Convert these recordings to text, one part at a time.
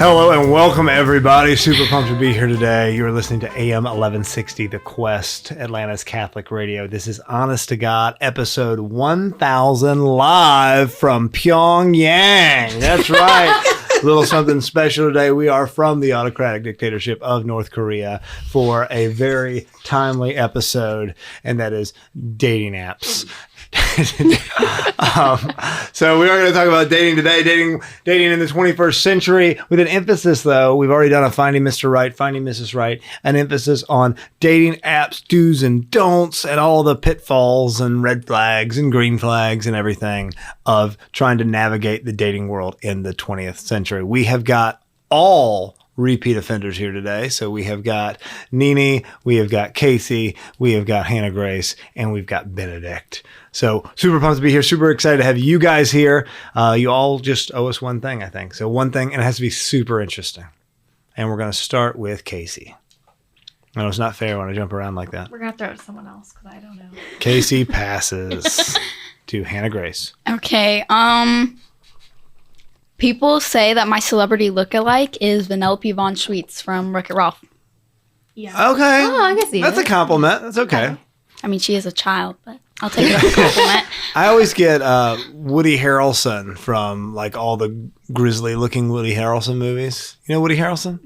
Hello and welcome everybody. Super pumped to be here today. You are listening to AM 1160 The Quest, Atlanta's Catholic Radio. This is Honest to God, episode 1000 live from Pyongyang. That's right. A little something special today. We are from the autocratic dictatorship of North Korea for a very timely episode, and that is dating apps. So we are going to talk about dating today, dating in the 21st century, with an emphasis, though. We've already done a Finding Mr. Right, Finding Mrs. Right, an emphasis on dating apps, do's and don'ts, and all the pitfalls and red flags and green flags and everything of trying to navigate the dating world in the 20th century. We have got all repeat offenders here today. So we have got Nene, we have got Casey, we have got Hannah Grace, and we've got Benedict. So super pumped to be here. Super excited to have you guys here. You all just owe us one thing, I think. So one thing, and it has to be super interesting. And we're going to start with Casey. I know it's not fair when I jump around like that. We're going to throw it to someone else because I don't know. Casey passes to Hannah Grace. Okay. People say that my celebrity lookalike is Vanellope Von Schweetz from Wreck-It Ralph. Yeah. Okay. Oh, I can see That's it. a compliment. That's okay. I mean, she is a child, but I'll take it as a compliment. I always get Woody Harrelson from like all the grisly-looking Woody Harrelson movies. You know Woody Harrelson?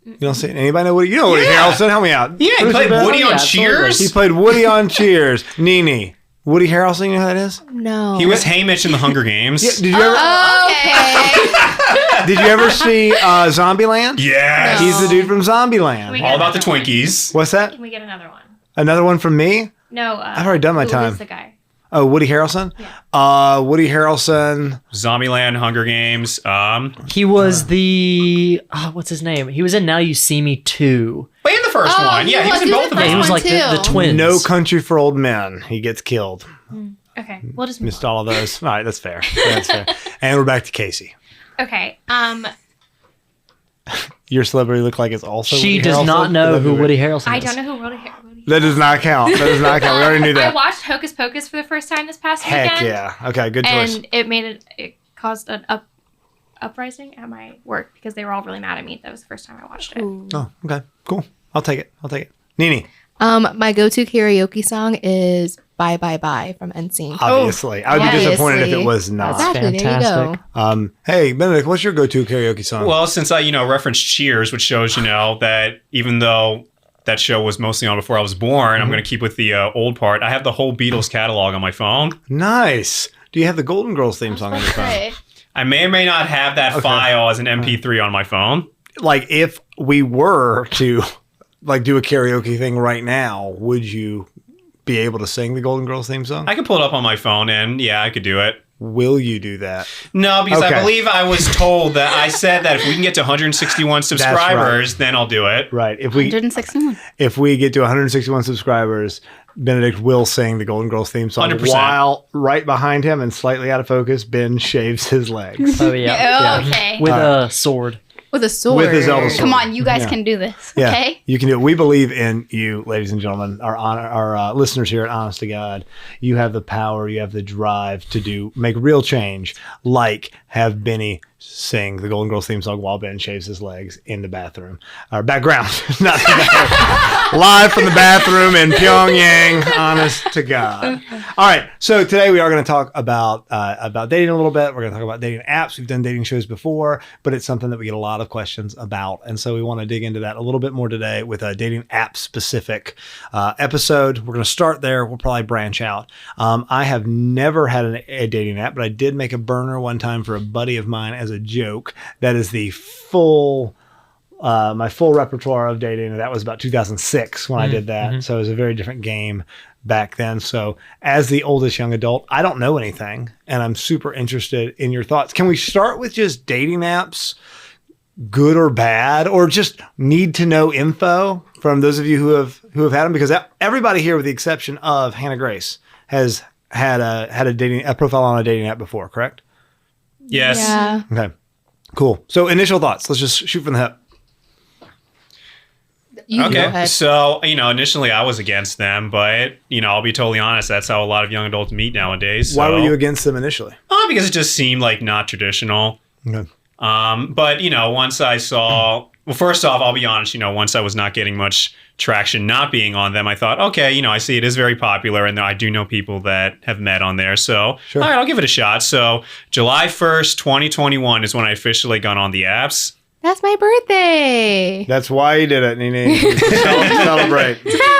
You don't see anybody know Woody? You know Woody Harrelson? Help me out. Yeah, he played Woody on Cheers. He played Woody on Cheers. Nene. Woody Harrelson, you know who that is? No. He was Hamish in the Hunger Games. Yeah, did you ever? Okay. Did you ever see Zombieland? Yes. He's the dude from Zombieland. All about the Twinkies. What's that? Can we get another one? Another one from me? No. I've already done my time. Who is the guy? Oh, Woody Harrelson? Yeah. Woody Harrelson. Zombieland, Hunger Games. He was the what's his name? He was in Now You See Me 2. But in the first one. Yeah, he was in both of Yeah, he them. was like the twins. No Country for Old Men. He gets killed. Okay. We'll just Missed all of those. All right, that's fair. That's fair. And we're back to Casey. Okay. Your celebrity look like it's also She Woody does Harrelson? not know who Woody Harrelson is. I don't know who wrote it here. That does not count. That does not count. We already knew I that. watched Hocus Pocus for the first time this past Heck weekend. yeah. Okay, good choice. And it caused an uprising at my work because they were all really mad at me. That was the first time I watched it. Oh, okay. Cool. I'll take it. Nene, My go-to karaoke song is Bye Bye Bye from NSYNC. obviously. I would be disappointed if it was not. Exactly, Fantastic. there you go. Hey, Benedict, what's your go-to karaoke song? Well, since I, referenced Cheers, which shows, that even though that show was mostly on before I was born, I'm going to keep with the old part. I have the whole Beatles catalog on my phone. Nice. Do you have the Golden Girls theme song on your phone? I may or may not have that file as an MP3 on my phone. Like, if we were to do a karaoke thing right now, would you be able to sing the Golden Girls theme song? I can pull it up on my phone, and yeah, I could do it. Will you do that? No, because Okay. I believe I was told that I said that if we can get to 161 subscribers, then I'll do it. Right. If 161. we get to 161 subscribers, Benedict will sing the Golden Girls theme song 100%. while right behind him and slightly out of focus, Ben shaves his legs. Oh yeah. Okay. With a sword. With a sword. With his elder sword. Come on, you guys Yeah. can do this. Yeah, Okay. you can do it. We believe in you, ladies and gentlemen, our listeners here at Honest to God. You have the power, you have the drive to make real change, like have Benny sing the Golden Girls theme song while Ben shaves his legs in the bathroom. Our background, not the bathroom. Live from the bathroom in Pyongyang, honest to God. All right, so today we are going to talk about dating a little bit. We're going to talk about dating apps. We've done dating shows before, but it's something that we get a lot of questions about, and so we want to dig into that a little bit more today with a dating app specific episode. We're going to start there. We'll probably branch out. I have never had a dating app, but I did make a burner one time for a buddy of mine as a joke. That is the my full repertoire of dating. That was about 2006 when I did that. So it was a very different game back then. So as the oldest young adult, I don't know anything, and I'm super interested in your thoughts. Can we start with just dating apps, good or bad, or just need to know info from those of you who have had them? Because everybody here, with the exception of Hannah Grace, has had a profile on a dating app before, correct? Yes. Yeah. Okay, cool. So initial thoughts. Let's just shoot from the hip. You go Okay, ahead. so, initially I was against them, but, I'll be totally honest, that's how a lot of young adults meet nowadays. Why so- were you against them initially? Because it just seemed like not traditional. Okay. But, once I saw, well, first off, I'll be honest, once I was not getting much traction not being on them, I thought, okay, I see it is very popular and I do know people that have met on there. So, Sure. all right, I'll give it a shot. So July 1st, 2021 is when I officially got on the apps. That's my birthday. That's why you did it, Nene. Celebrate.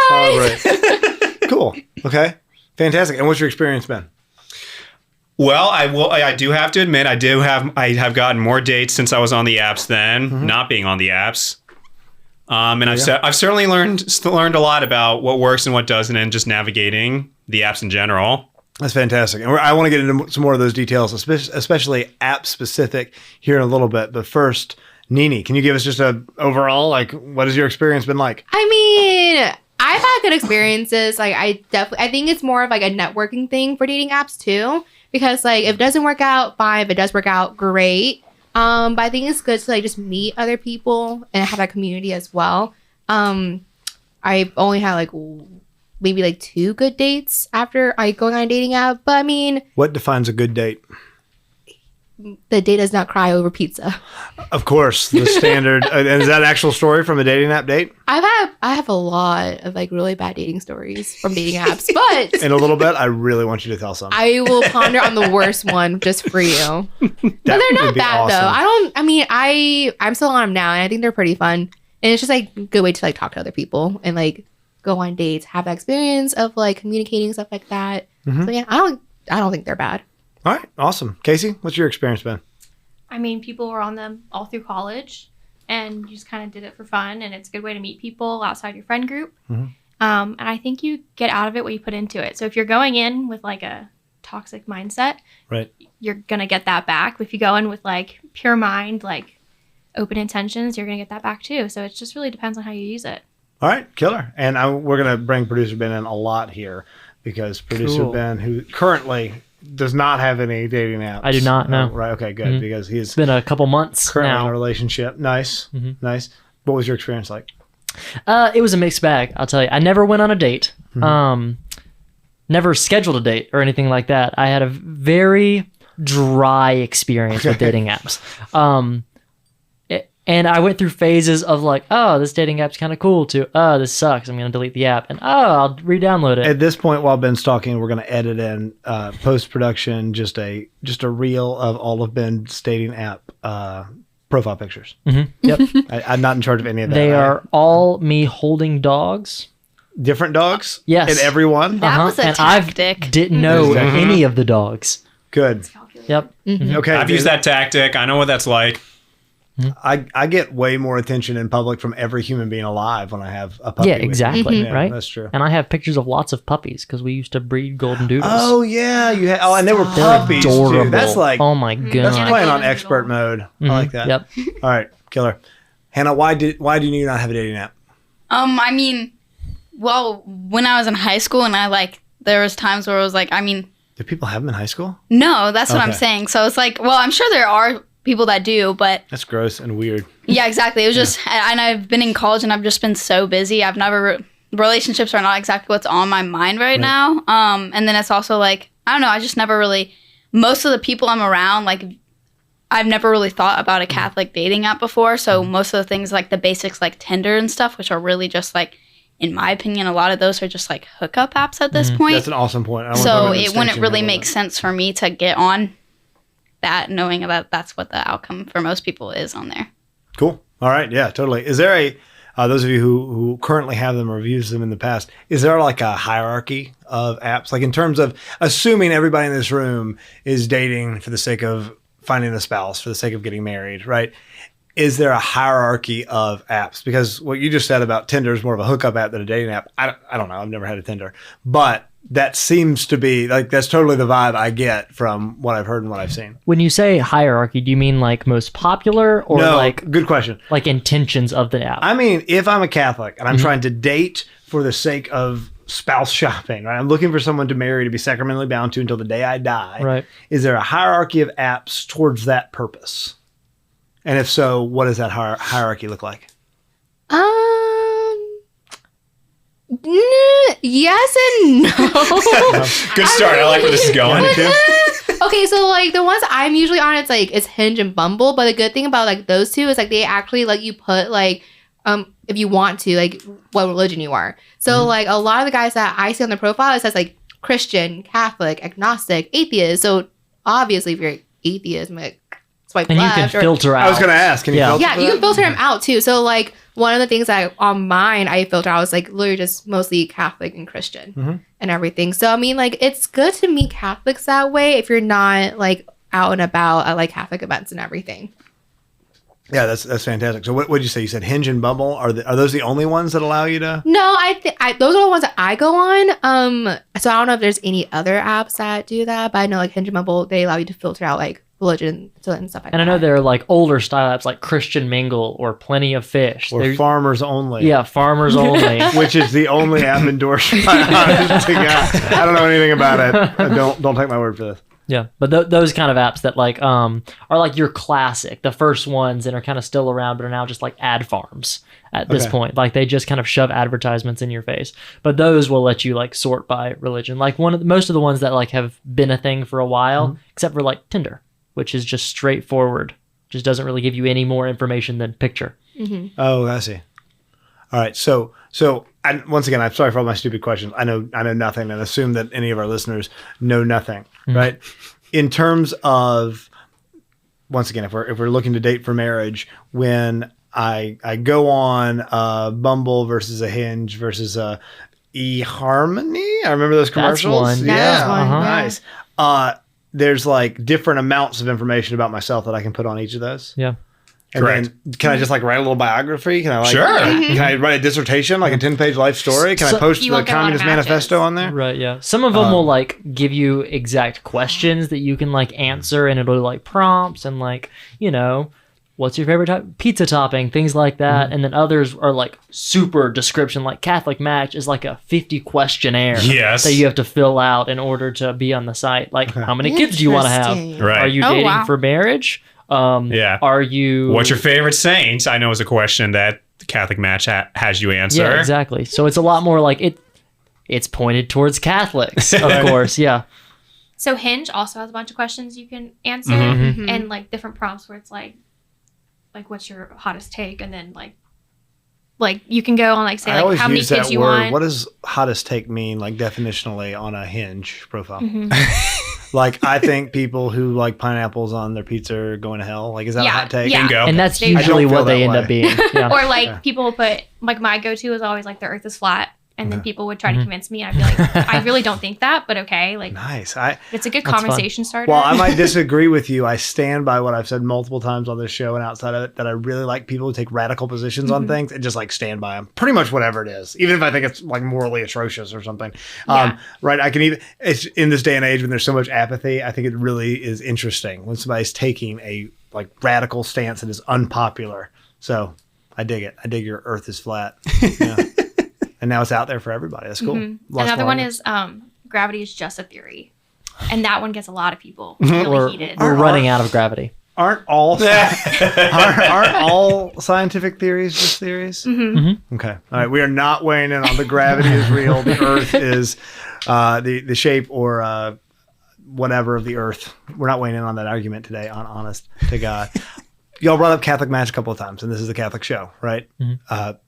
Celebrate. Cool. Okay. Fantastic. And what's your experience been? Well, I do have to admit, I have gotten more dates since I was on the apps than not being on the apps. And I've certainly learned a lot about what works and what doesn't, and just navigating the apps in general. That's fantastic. And I want to get into some more of those details, especially app specific here in a little bit. But first, Nene, can you give us just a overall, what has your experience been like? I mean, I've had good experiences. I think it's more of a networking thing for dating apps too. Because if it doesn't work out, fine. If it does work out, great. But I think it's good to just meet other people and have that community as well. I've only had maybe 2 good dates after going on a dating app. But I mean, What defines a good date? the date does not cry over pizza. Of course, the standard. And is that an actual story from a dating app date? I have a lot of really bad dating stories from dating apps, but In a little bit, I really want you to tell some. I will ponder on the worst one just for you. But they're would not be bad awesome. though. I'm still on them now, and I think they're pretty fun. And it's just a good way to talk to other people and go on dates, have that experience of communicating, stuff like that. So yeah, I don't think they're bad. All right. Awesome. Casey, what's your experience been? I mean, people were on them all through college, and you just kind of did it for fun, and it's a good way to meet people outside your friend group. And I think you get out of it what you put into it. So if you're going in with a toxic mindset, Right. you're gonna get that back. If you go in with pure mind, open intentions, you're gonna get that back too. So it just really depends on how you use it. All right. Killer. And we're going to bring producer Ben in a lot here because producer Cool. Ben, who currently does not have any dating apps. I do not, no. Right. Okay, good. Because he's It's been a couple months currently in a now. relationship. Nice. Nice. What was your experience like? It was a mixed bag, I'll tell you. I never went on a date. Never scheduled a date or anything like that. I had a very dry experience with dating apps. And I went through phases of this dating app's kind of cool, to, this sucks, I'm going to delete the app. And, I'll re-download it. At this point, while Ben's talking, we're going to edit in post-production just a reel of all of Ben's dating app profile pictures. Yep. I'm not in charge of any of that. They right? are all me holding dogs. different dogs. Yes. And everyone. That was a and tactic. I didn't know any of the dogs. Good. Yep. Okay. I've used that tactic. I know what that's like. I get way more attention in public from every human being alive when I have a puppy. Yeah, with me. exactly. Yeah, Right. That's true. And I have pictures of lots of puppies because we used to breed golden doodles. Oh yeah, you had. Oh, and they were They're puppies adorable. too. That's like oh my that's god. playing on Golden expert doodle. mode. I like that. Yep. All right, killer. Hannah, why do you not have a dating app? I mean, well, when I was in high school and there was times where it was Do people have them in high school? no, that's what I'm Okay. saying. So it's well, I'm sure there are people that do, but That's gross and weird. yeah, exactly. It was just, and I've been in college and I've just been so busy. I've never, relationships are not exactly what's on my mind right now. And then it's also I don't know, I just never really, most of the people I'm around, I've never really thought about a Catholic dating app before. So most of the things the basics Tinder and stuff, which are really just in my opinion, a lot of those are just hookup apps at this point. That's an awesome point. I wanna talk So about the it wouldn't distinction really here a make little sense for me to get on that, knowing that that's what the outcome for most people is on there. bit. Cool. All right. Yeah, totally. Is there a those of you who currently have them or have used them in the past, is there a hierarchy of apps? In terms of assuming everybody in this room is dating for the sake of finding a spouse, for the sake of getting married, right? Is there a hierarchy of apps? Because what you just said about Tinder is more of a hookup app than a dating app. I don't know. I've never had a Tinder. But that seems to be, that's totally the vibe I get from what I've heard and what I've seen. When you say hierarchy, do you mean most popular or No, good question. intentions of the app? I mean, if I'm a Catholic and I'm trying to date for the sake of spouse shopping, right? I'm looking for someone to marry, to be sacramentally bound to until the day I die. Right. Is there a hierarchy of apps towards that purpose? And if so, what does that hierarchy look like? Yes and no. Good start. I like where this is going. Okay, Okay, so like the ones I'm usually on, it's Hinge and Bumble. But the good thing about like those two is like they actually let you put like if you want to, like what religion you are. So like a lot of the guys that I see on the profile, it says like Christian, Catholic, agnostic, atheist. So obviously if you're atheist, I'm like swipe And you left. can filter out. I was going to ask. Can you filter Yeah, you that? can filter them out too. So like one of the things that on mine I filter out was like literally just mostly Catholic and Christian and everything. So I mean like it's good to meet Catholics that way if you're not like out and about at like Catholic events and everything. Yeah, that's fantastic. So what did you say? You said Hinge and Bumble. Are those the only ones that allow you to? No, I those are the ones that I go on. So I don't know if there's any other apps that do that, but I know like Hinge and Bumble, they allow you to filter out like religion and stuff like that. And I know there are like older style apps like Christian Mingle or Plenty of Fish. Or There's- Farmers Only? yeah, farmers only. Which is the only app endorsed by Honest to God. I don't know anything about it. Don't take my word for this. Yeah, but those kind of apps that like are like your classic, the first ones that are kind of still around, but are now just like ad farms at this Okay. point. Like they just kind of shove advertisements in your face. But those will let you like sort by religion. Like most of the ones that like have been a thing for a while, except for like Tinder, which is just straightforward, just doesn't really give you any more information than picture. Oh, I see. All right. So and once again, I'm sorry for all my stupid questions. I know nothing, and assume that any of our listeners know nothing, right? In terms of, once again, if we're looking to date for marriage, when I go on Bumble versus a Hinge versus a eHarmony, I remember those commercials. one. That is Yeah, one, nice. There's like different amounts of information about myself that I can put on each of those. Yeah. And Correct. then can I just like write a little biography? Can I like Sure. Can I write a dissertation, like a 10-page life story? Can I So- post You the won't get a lot of Communist matches. Manifesto on there? Right, yeah. Some of them will like give you exact questions that you can like answer, and it'll like prompts and like, you know, what's your favorite pizza topping, things like that. And then others are like super description, like Catholic Match is like a 50 questionnaire Yes. that you have to fill out in order to be on the site. Like how many kids do you want to have? Interesting. Right. Are you Oh, dating wow. for marriage? Yeah. Are you What's your favorite saint? I know is a question that the Catholic Match has you answer. Yeah, exactly. So it's a lot more like it's pointed towards Catholics, of course. Yeah. So Hinge also has a bunch of questions you can answer and like different prompts where it's like what's your hottest take, and then like you can go on like say I like always how many use kids that you word. want. What does hottest take mean, like definitionally on a Hinge profile? Like I think people who like pineapples on their pizza are going to hell. Like is that a Yeah, hot take? yeah. Bingo. And that's They- I usually don't feel what they that end way. up being. Yeah. Or like people will put like my go-to is always like the earth is flat, and then people would try to convince me, and I'd be like, I really don't think that, but okay, like Nice. it's a good That's fun. conversation starter. Well, I might disagree with you. I stand by what I've said multiple times on this show and outside of it, that I really like people who take radical positions on things and just like stand by them. Pretty much whatever it is, even if I think it's like morally atrocious or something. Yeah. Right. I can even, it's in this day and age when there's so much apathy, I think it really is interesting when somebody's taking a like radical stance that is unpopular. So I dig it. I dig your earth is flat. Yeah. And now it's out there for everybody. That's cool. Lots Another more one arguments. is gravity is just a theory, and that one gets a lot of people really heated. We're running out of gravity. Aren't all aren't all scientific theories just theories? Okay. All right. We are not weighing in on the gravity is real. The Earth is the shape or whatever of the Earth. We're not weighing in on that argument today. On honest to God. Y'all brought up Catholic Match a couple of times, and this is a Catholic show, right?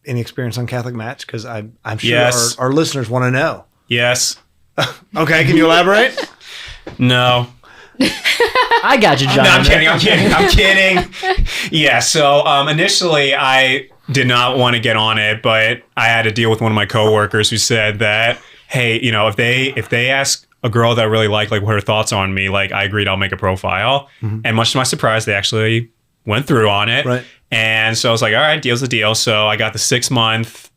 Any experience on Catholic Match? Because I'm sure Yes. our listeners want to know. Yes. Okay. Can you elaborate? No. I got you, John. No, I'm kidding. Yeah, so initially I did not want to get on it, but I had to deal with one of my coworkers who said that, hey, you know, if they ask a girl that I really like what her thoughts on me, like I agreed I'll make a profile. And much to my surprise, they actually went through on it. Right. And so I was like, all right, deal's the deal. So I got the 6-month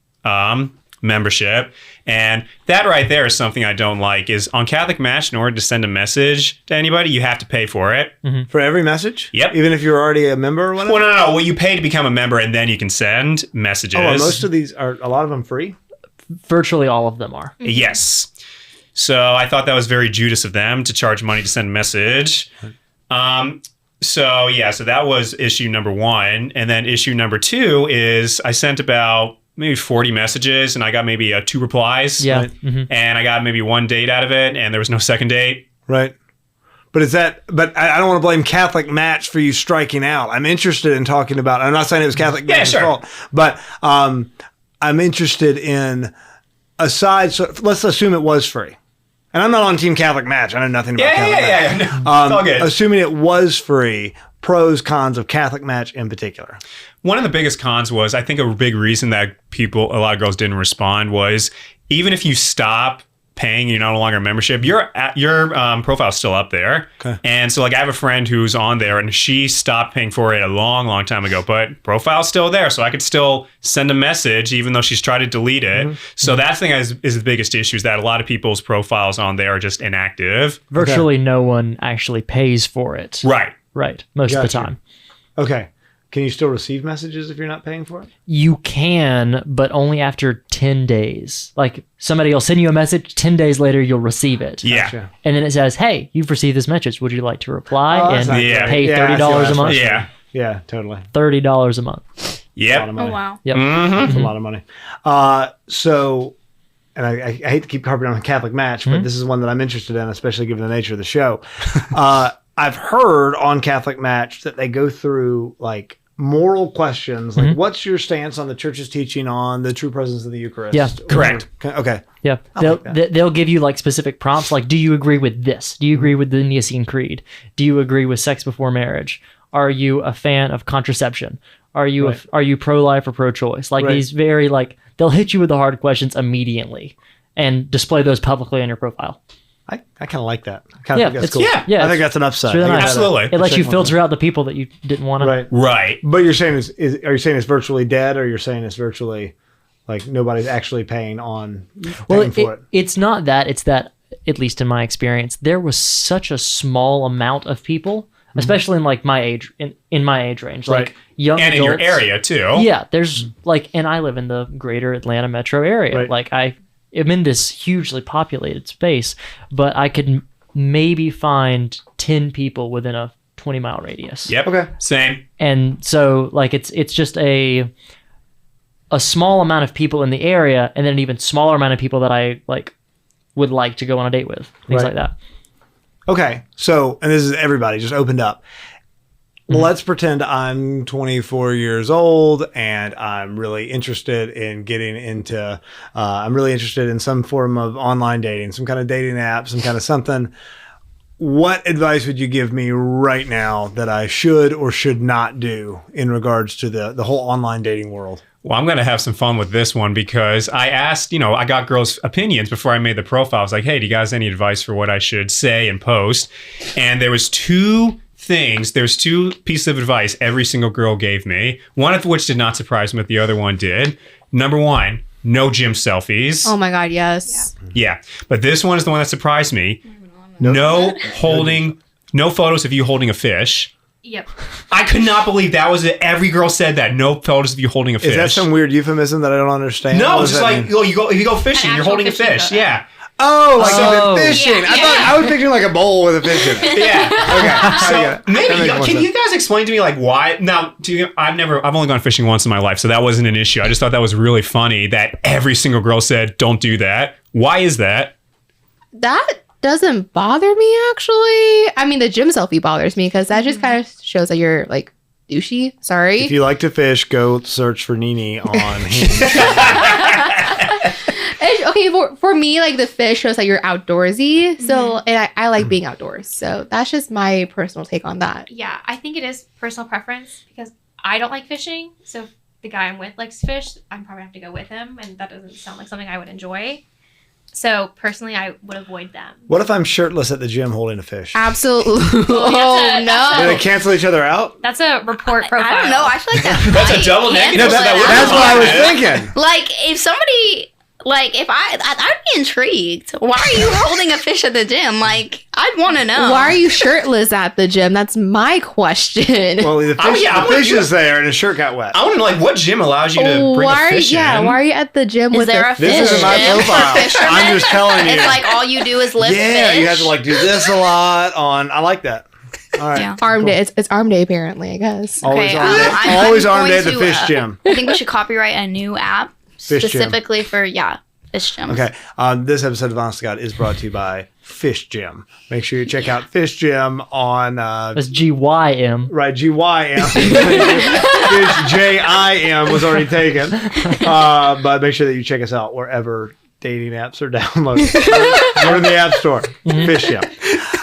membership. And that right there is something I don't like is on Catholic Match, in order to send a message to anybody, you have to pay for it. For every message? Yep. Even if you're already a member or whatever? Well, no. Well, you pay to become a member and then you can send messages. Oh, and most of these are a lot of them free? Virtually all of them are. Yes. So I thought that was very Judas of them to charge money to send a message. So that was issue number 1. And then issue number 2 is I sent about maybe 40 messages and I got maybe 2 replies. Yeah. Right. Mhm. And I got maybe 1 date out of it and there was no second date. Right. But but I don't want to blame Catholic Match for you striking out. I'm interested in talking about, I'm not saying it was Catholic Match's fault, but I'm interested in, so let's assume it was free. And I'm not on Team Catholic Match. I know nothing about Catholic Match. No, it's all good. Assuming it was free, pros, cons of Catholic Match in particular. One of the biggest cons was, I think a big reason that a lot of girls didn't respond was, even if you stop paying, you're no longer a membership, your profile's still up there. Okay. And so like I have a friend who's on there and she stopped paying for it a long, long time ago, but profile's still there. So I could still send a message even though she's tried to delete it. Mm-hmm. So that thing is the biggest issue, is that a lot of people's profiles on there are just inactive. Virtually no one actually pays for it. Right. Right. Most of the time. Okay. Can you still receive messages if you're not paying for it? You can, but only after 10 days. Like somebody will send you a message, 10 days later you'll receive it. Yeah. Gotcha. And then it says, hey, you've received this message. Would you like to reply and pay Yeah, $30 a month? Yeah. Yeah, totally. $30 a month. Yep. Oh, wow. Yep. Mm-hmm. That's a lot of money. So, and I hate to keep harping on a Catholic Match, but this is one that I'm interested in, especially given the nature of the show. I've heard on Catholic Match that they go through like moral questions, like what's your stance on the church's teaching on the true presence of the Eucharist? Yeah, correct. Okay. Yeah, they'll give you like specific prompts, like, do you agree with this? Do you agree with the Nicene Creed? Do you agree with sex before marriage? Are you a fan of contraception? Are you are you pro-life or pro-choice? Like these very like, they'll hit you with the hard questions immediately and display those publicly on your profile. I kind of like that. I kind of think that's cool. Yeah, I think that's an upside. really nice. Absolutely. It lets you filter out the people that you didn't want to. Right. But you're saying are you saying it's virtually dead, or you're saying it's virtually like nobody's actually paying for it? It's not that. It's that, at least in my experience, there was such a small amount of people, especially in like my age, in my age range, like young and adults, in your area too. Yeah, there's like, and I live in the greater Atlanta metro area. Like I'm in this hugely populated space, but I could maybe find 10 people within a 20-mile radius. Yep. Okay. Same. And so like it's just a small amount of people in the area, and then an even smaller amount of people that I like would like to go on a date with. Things like that. Okay. So, and this is everybody just opened up. Let's pretend I'm 24 years old and I'm really interested in getting into, I'm really interested in some form of online dating, some kind of dating app, some kind of something. What advice would you give me right now that I should or should not do in regards to the whole online dating world? Well, I'm going to have some fun with this one because I asked, I got girls' opinions before I made the profile. I was like, hey, do you guys have any advice for what I should say and post? And there was there's two pieces of advice every single girl gave me, one of which did not surprise me, but the other one did. Number one, no gym selfies. Oh my God, yes. Yeah. But this one is the one that surprised me. No photos of you holding a fish. Yep. I could not believe that was it. Every girl said that. No photos of you holding a fish. Is that some weird euphemism that I don't understand? No, it's just like, if you go fishing, you're holding a fish. Photo. Yeah. Oh, like you've been fishing. I was picturing like a bowl with a fish in it. Yeah. Okay. So maybe can you guys explain to me like why? Now, I've only gone fishing once in my life, so that wasn't an issue. I just thought that was really funny that every single girl said, "Don't do that." Why is that? That doesn't bother me actually. I mean, the gym selfie bothers me because that just kind of shows that you're like douchey. Sorry. If you like to fish, go search for Nini on Hinge. Okay, for me, like the fish shows that you're outdoorsy. So, and I like being outdoors. So that's just my personal take on that. Yeah, I think it is personal preference because I don't like fishing. So if the guy I'm with likes to fish, I'm probably have to go with him, and that doesn't sound like something I would enjoy. So personally, I would avoid them. What if I'm shirtless at the gym holding a fish? Absolutely. Oh, no. Do they cancel each other out? That's a report profile. I don't know. I feel like that. That's a double negative. That's what I was thinking. Like if somebody, like if I'd be intrigued. Why are you holding a fish at the gym? Like I'd want to know. Why are you shirtless at the gym? That's my question. Well, the fish is there and his shirt got wet. I want to know, like, what gym allows you to bring a fish in? Yeah, why are you at the gym with there a fish? This isn't my profile. I'm just telling you. It's like all you do is lift Yeah, fish. you have to like do this a lot on. I like that. All right. Yeah. Arm day. It's arm day apparently, I guess. Always Okay, arm day. I'm Always arm going day at the to, fish gym. I think we should copyright a new app Fish gym. specifically for Fish Gems. Okay. This episode of Honest to God is brought to you by Fish Gym. Make sure you check out Fish Gym on That's GYM. right, GYM. Fish JIM was already taken. But make sure that you check us out wherever dating apps are downloaded. Go to the App Store. Fish Gym.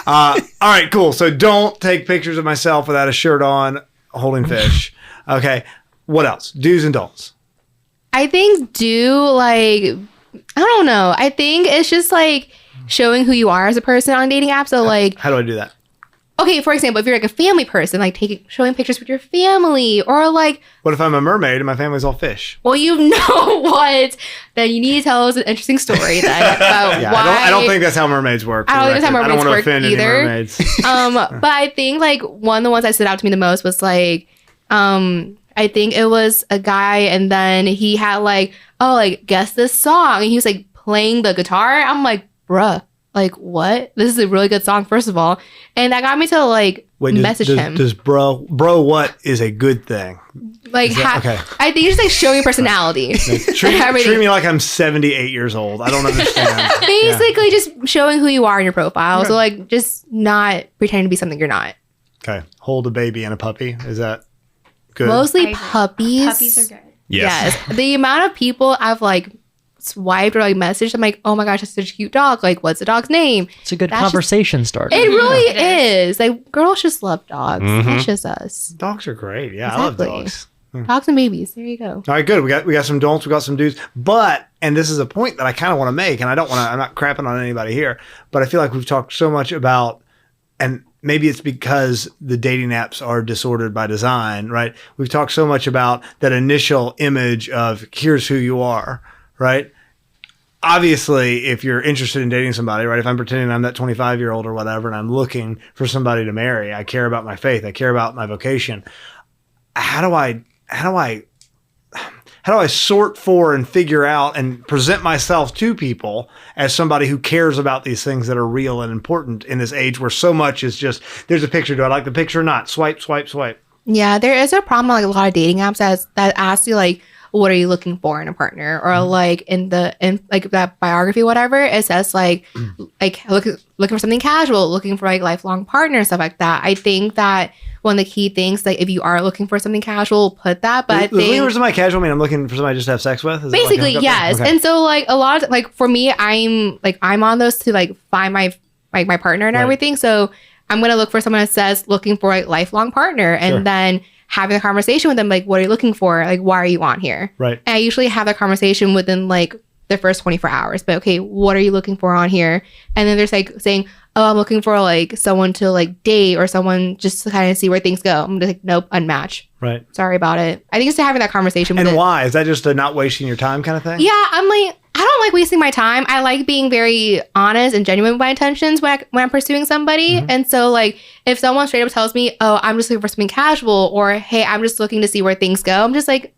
All right, cool. So don't take pictures of myself without a shirt on holding fish. Okay. What else? Do's and don'ts. I think I don't know. I think it's just like showing who you are as a person on dating apps. So like, How do I do that? okay, for example, if you're like a family person, like showing pictures with your family, or like, What if I'm a mermaid and my family's all fish? well, you know what? Then you need to tell us an interesting story then about Yeah, why. I don't think that's how mermaids work. I don't think that's how I don't mermaids want to work offend either. any mermaids. But I think like one of the ones that stood out to me the most was like, I think it was a guy, and then he had like, oh, like guess this song, and he was like playing the guitar. I'm like, bruh, like what? This is a really good song, first of all, and that got me to like message him. Does bro what is a good thing? Like, okay. I think it's just like showing your personality. Treat me like I'm 78 years old. I don't understand. Basically, just showing who you are in your profile. So like, just not pretending to be something you're not. Okay. Hold a baby and a puppy. Is that good? Mostly I agree. puppies. Puppies are good. Yes. The amount of people I've like swiped or like messaged, I'm like, oh my gosh, that's such a cute dog. Like, what's the dog's name? It's a good That's just- conversation starter. It really It is. Like, girls just love dogs. That's just us. Dogs are great. Yeah, I love Exactly. dogs. Dogs and babies. There you go. All right, good. We got some don'ts, we got some do's. But, and this is a point that I kind of want to make, and I'm not crapping on anybody here, but I feel like we've talked so much about, and maybe it's because the dating apps are disordered by design, right? We've talked so much about that initial image of here's who you are, right? Obviously, if you're interested in dating somebody, right? If I'm pretending I'm that 25-year-old or whatever, and I'm looking for somebody to marry, I care about my faith, I care about my vocation. How do I sort for and figure out and present myself to people as somebody who cares about these things that are real and important in this age where so much is just, there's a picture, do I like the picture or not? Swipe, swipe, swipe. Yeah, there is a problem like a lot of dating apps that ask you like, what are you looking for in a partner, or like in like that biography, whatever it says like looking for something casual, looking for like lifelong partner, stuff like that. I think that one of the key things, like if you are looking for something casual, put that. But I Does looking think for somebody casual mean I'm looking for somebody just to have sex with? Is it like a basically hookup yes. thing? Okay. And so like a lot of like for me, I'm on those to like find my partner and Right. everything. So I'm gonna look for someone that says looking for a lifelong partner, and Sure. then having a conversation with them, like, what are you looking for? Like, why are you on here? Right. And I usually have that conversation within like the first 24 hours. But okay, what are you looking for on here? And then there's like saying, oh, I'm looking for like someone to like date, or someone just to kind of see where things go. I'm just like, nope, unmatch. Right. Sorry about it. I think it's having that conversation with And it. why? Is that just a not wasting your time kind of thing? Yeah, I'm like, I don't like wasting my time. I like being very honest and genuine with my intentions when I'm pursuing somebody. Mm-hmm. And so, like, if someone straight up tells me, oh, I'm just looking for something casual, or hey, I'm just looking to see where things go, I'm just like,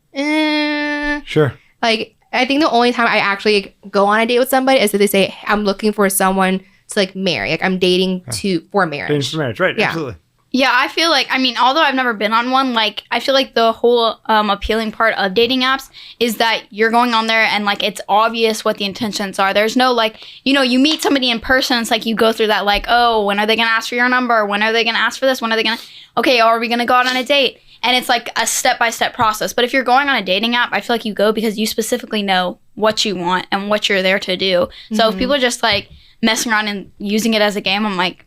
Sure. Like, I think the only time I actually go on a date with somebody is if they say, I'm looking for someone to like marry. Like, I'm dating for marriage. Dating for marriage. Right. Yeah. Absolutely. Yeah, I feel like, I mean, although I've never been on one, like, I feel like the whole appealing part of dating apps is that you're going on there and, like, it's obvious what the intentions are. There's no, like, you know, you meet somebody in person, it's like you go through that, like, oh, when are they going to ask for your number? When are they going to ask for this? When are they going to, okay, are we going to go out on a date? And it's, like, a step-by-step process. But if you're going on a dating app, I feel like you go because you specifically know what you want and what you're there to do. So if people are just, like, messing around and using it as a game, I'm like,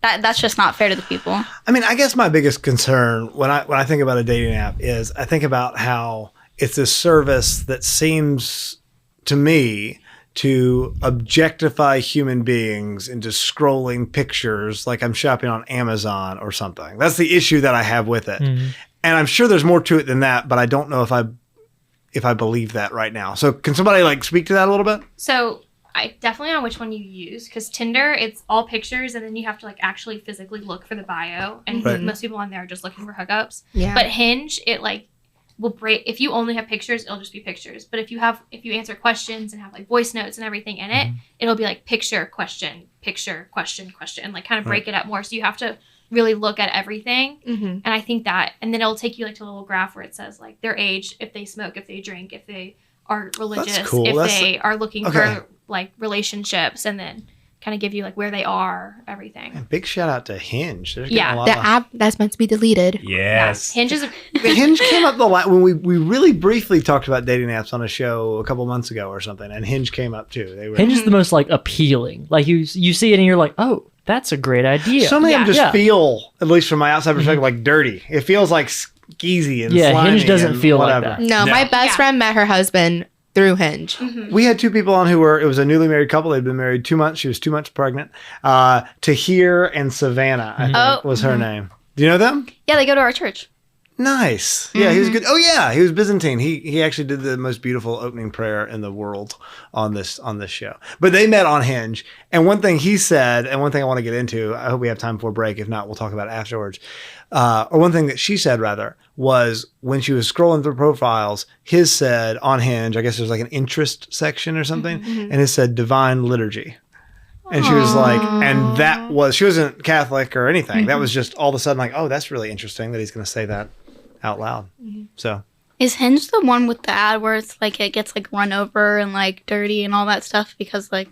that's just not fair to the people. I mean, I guess my biggest concern when I think about a dating app is I think about how it's a service that seems to me to objectify human beings into scrolling pictures like I'm shopping on Amazon or something. That's the issue that I have with it. Mm-hmm. And I'm sure there's more to it than that, but I don't know if I believe that right now. So can somebody like speak to that a little bit? So I definitely know which one you use, because Tinder, it's all pictures, and then you have to like actually physically look for the bio, and Right. most people on there are just looking for hookups. Yeah. But Hinge, it like will break. If you only have pictures, it'll just be pictures. But if you answer questions and have like voice notes and everything in it, it'll be like picture, question, and like kind of break it up more. So you have to really look at everything. Mm-hmm. And I think that, and then it'll take you like to a little graph where it says like their age, if they smoke, if they drink, if they are religious, cool. if That's- they are looking okay. for like relationships, and then kind of give you like where they are, everything. Big shout out to Hinge. They're getting Yeah, a lot The of- app that's meant to be deleted. Yes. Hinge is Hinge came up when we really briefly talked about dating apps on a show a couple months ago or something, and Hinge came up too. They were Hinge is the most like appealing. Like you see it and you're like, oh, that's a great idea. so many of them just Yeah. feel, at least from my outside perspective, like dirty. It feels like skeezy and Yeah, slimy Hinge doesn't and feel like whatever. that. No, my No. best Yeah. friend met her husband through Hinge. We had two people on it was a newly married couple. They'd been married 2 months. She was 2 months pregnant. Tahir and Savannah, I think Oh. was her name. Do you know them? Yeah, they go to our church. Nice. Yeah, he was good. Oh yeah, he was Byzantine. He actually did the most beautiful opening prayer in the world on this show. But they met on Hinge, and one thing he said, and one thing I want to get into, I hope we have time for a break. If not, we'll talk about it afterwards. Or one thing that she said rather was when she was scrolling through profiles, his said on Hinge, I guess there's like an interest section or something, and it said divine liturgy. And she was like, and that was, she wasn't Catholic or anything. That was just all of a sudden like, oh, that's really interesting that he's going to say that out loud. So Is Hinge the one with the ad where it's like it gets like run over and like dirty and all that stuff because like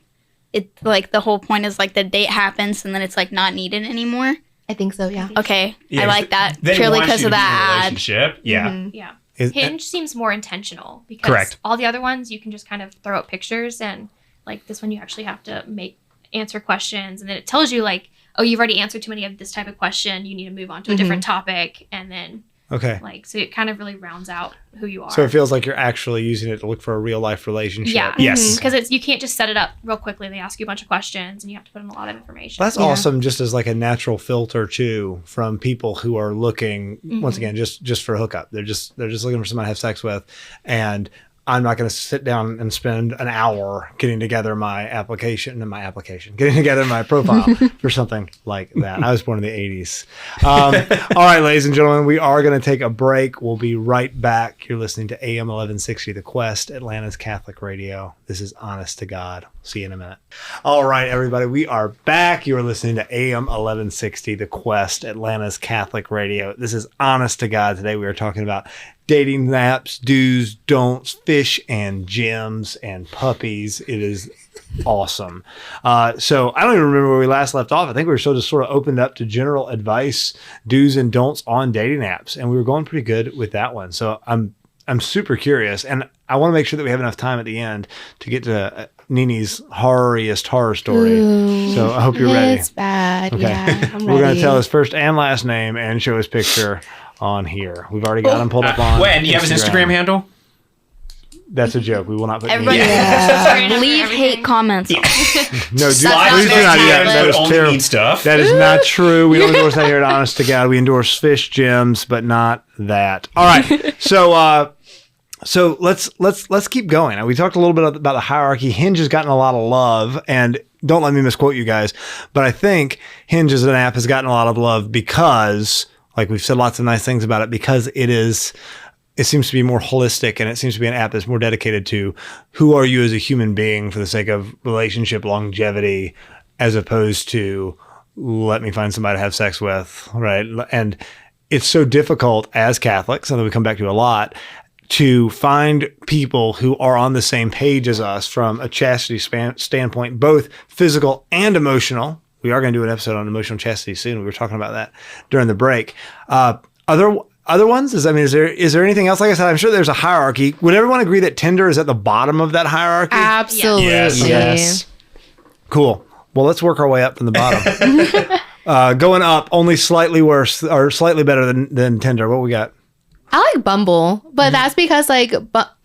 it like the whole point is like the date happens and then it's like not needed anymore? I think so, yeah. Okay, Yeah, I like that they purely want because you of to be in a that ad. relationship. Yeah. Mhm. yeah. is, Hinge seems more intentional because Correct. all the other ones you can just kind of throw up pictures, and like this one you actually have to answer questions, and then it tells you like, oh, you've already answered too many of this type of question, you need to move on to a different topic, and then okay. like so it kind of really rounds out who you are. So it feels like you're actually using it to look for a real life relationship. yeah, Yes. because you can't just set it up real quickly. They ask you a bunch of questions, and you have to put in a lot of information. That's Yeah. awesome, just as like a natural filter too from people who are looking once again just for a hookup. They're just looking for somebody to have sex with, and I'm not going to sit down and spend an hour getting together my getting together my profile for something like that. I was born in the 80s. All right, ladies and gentlemen, we are going to take a break. We'll be right back. You're listening to AM 1160, The Quest, Atlanta's Catholic Radio. This is Honest to God. See you in a minute. All right, everybody, we are back. You are listening to AM 1160, The Quest, Atlanta's Catholic Radio. This is Honest to God. Today we are talking about dating apps, do's, don'ts, fish and gems and puppies. It is awesome. So I don't even remember where we last left off. I think we were still just sort of opened up to general advice, do's and don'ts on dating apps, and we were going pretty good with that one. So I'm super curious, and I want to make sure that we have enough time at the end to get to Nini's horroriest horror story. Ooh, So I hope you're ready. It's bad. Okay. Yeah, I'm We're going ready. to tell his first and last name and show his picture on here. We've already got him pulled up on When? Do you have his Instagram handle? That's a joke. We will not put Everybody, Yeah. leave hate comments. No, do, please do not not do that. That is only terrible. need stuff. That is not true. We don't endorse that here at Honest to God. We endorse fish gems, but not that. All right. So let's keep going. We talked a little bit about the hierarchy. Hinge has gotten a lot of love, and don't let me misquote you guys, but I think Hinge as an app has gotten a lot of love because, like we've said lots of nice things about it, because it seems to be more holistic, and it seems to be an app that's more dedicated to who are you as a human being for the sake of relationship longevity, as opposed to let me find somebody to have sex with, right? And it's so difficult as Catholics, something we come back to a lot, to find people who are on the same page as us from a chastity standpoint, both physical and emotional. We are going to do an episode on emotional chastity soon. We were talking about that during the break. Other ones? Is there anything else? Like I said, I'm sure there's a hierarchy. Would everyone agree that Tinder is at the bottom of that hierarchy? Absolutely. Yes. Cool. Well, let's work our way up from the bottom. Going up, only slightly worse or slightly better than Tinder. What we got? I like Bumble, but that's because like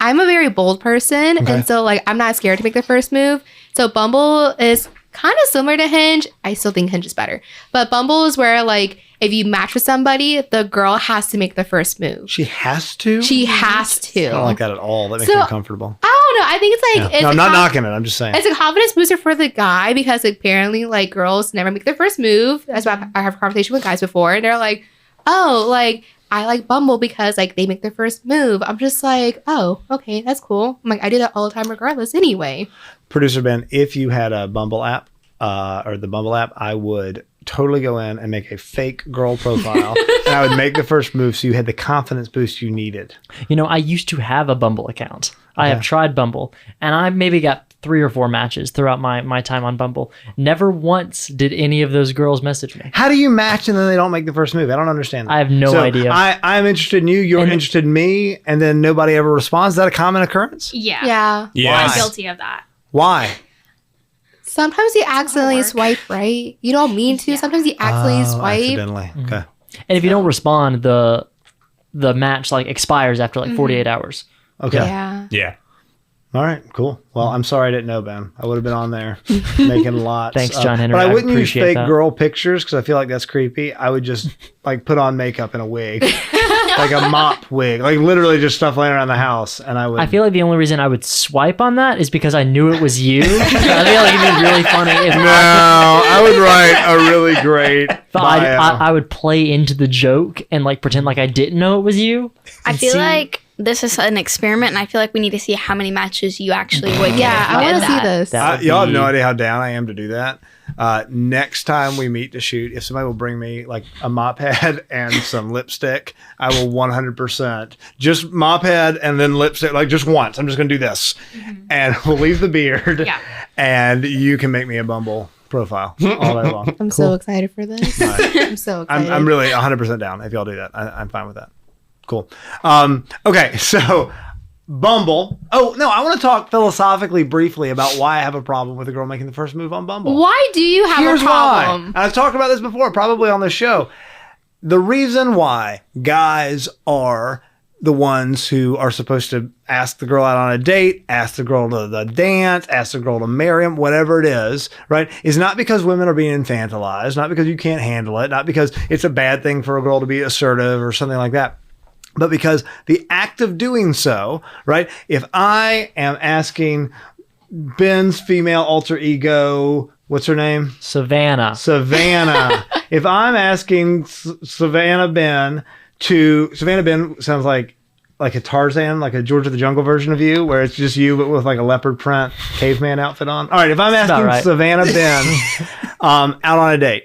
I'm a very bold person, Okay. and so like I'm not scared to make the first move. So Bumble is kind of similar to Hinge. I still think Hinge is better, but Bumble is where like if you match with somebody, the girl has to make the first move. She has to? She has to. I don't like that at all. That makes So- me uncomfortable. I don't know. I think it's like Yeah. it's No, a I'm not con- knocking it. I'm just saying. It's a confidence booster for the guy because apparently like girls never make their first move. That's why I have a conversation with guys before, and they're like, "Oh, like I like Bumble because like they make their first move." I'm just like, "Oh, okay, that's cool." I'm like, I do that all the time regardless anyway. Producer Ben, if you had a Bumble app, or the Bumble app, I would totally go in and make a fake girl profile, and I would make the first move so you had the confidence boost you needed. You know, I used to have a Bumble account. I have tried Bumble, and I maybe got 3 or 4 matches throughout my time on Bumble. Never once did any of those girls message me. How do you match and then they don't make the first move? I don't understand that. I have no idea. I'm interested in you, you're interested in me, and then nobody ever responds. Is that a common occurrence? Yeah. Yeah. Yes. I'm guilty of that. Why? Sometimes you accidentally work. swipe right. You don't mean to. Sometimes you accidentally swipe. Accidentally. Okay. And if you don't respond, the match like expires after like 48 hours. Okay. Yeah. Yeah. All right, cool. Well, I'm sorry I didn't know, Ben. I would have been on there making lots. Thanks, John Henry. But I I wouldn't use appreciate fake that. girl pictures because I feel like that's creepy. I would just like put on makeup and a wig, like a mop wig, like literally just stuff laying around the house. And I would. I feel like the only reason I would swipe on that is because I knew it was you. I feel like it'd be really funny if No, I would write a really great bio. I would play into the joke and like pretend like I didn't know it was you. I feel like this is an experiment, and I feel like we need to see how many matches you actually would get. Yeah, if you I did want to see that. this. That would Y'all have be- no idea how down I am to do that. Next time we meet to shoot, if somebody will bring me like a mop head and some lipstick, I will 100% just mop head and then lipstick, like just once. I'm just going to do this. And we'll leave the beard. Yeah. And you can make me a Bumble profile all day long. I'm so excited for this. I'm so excited. I'm really 100% down if y'all do that. I'm fine with that. Cool. Okay, so Bumble. Oh, no, I want to talk philosophically briefly about why I have a problem with a girl making the first move on Bumble. Why do you have Here's a problem? why. And I've talked about this before, probably on the show. The reason why guys are the ones who are supposed to ask the girl out on a date, ask the girl to the dance, ask the girl to marry him, whatever it is, right, is not because women are being infantilized, not because you can't handle it, not because it's a bad thing for a girl to be assertive or something like that. But because the act of doing so, right? If I am asking Ben's female alter ego, what's her name? Savannah. Savannah. If I'm asking Savannah Ben sounds like a Tarzan, like a George of the Jungle version of you, where it's just you, but with like a leopard print caveman outfit on. All right. If I'm asking right. Savannah Ben out on a date,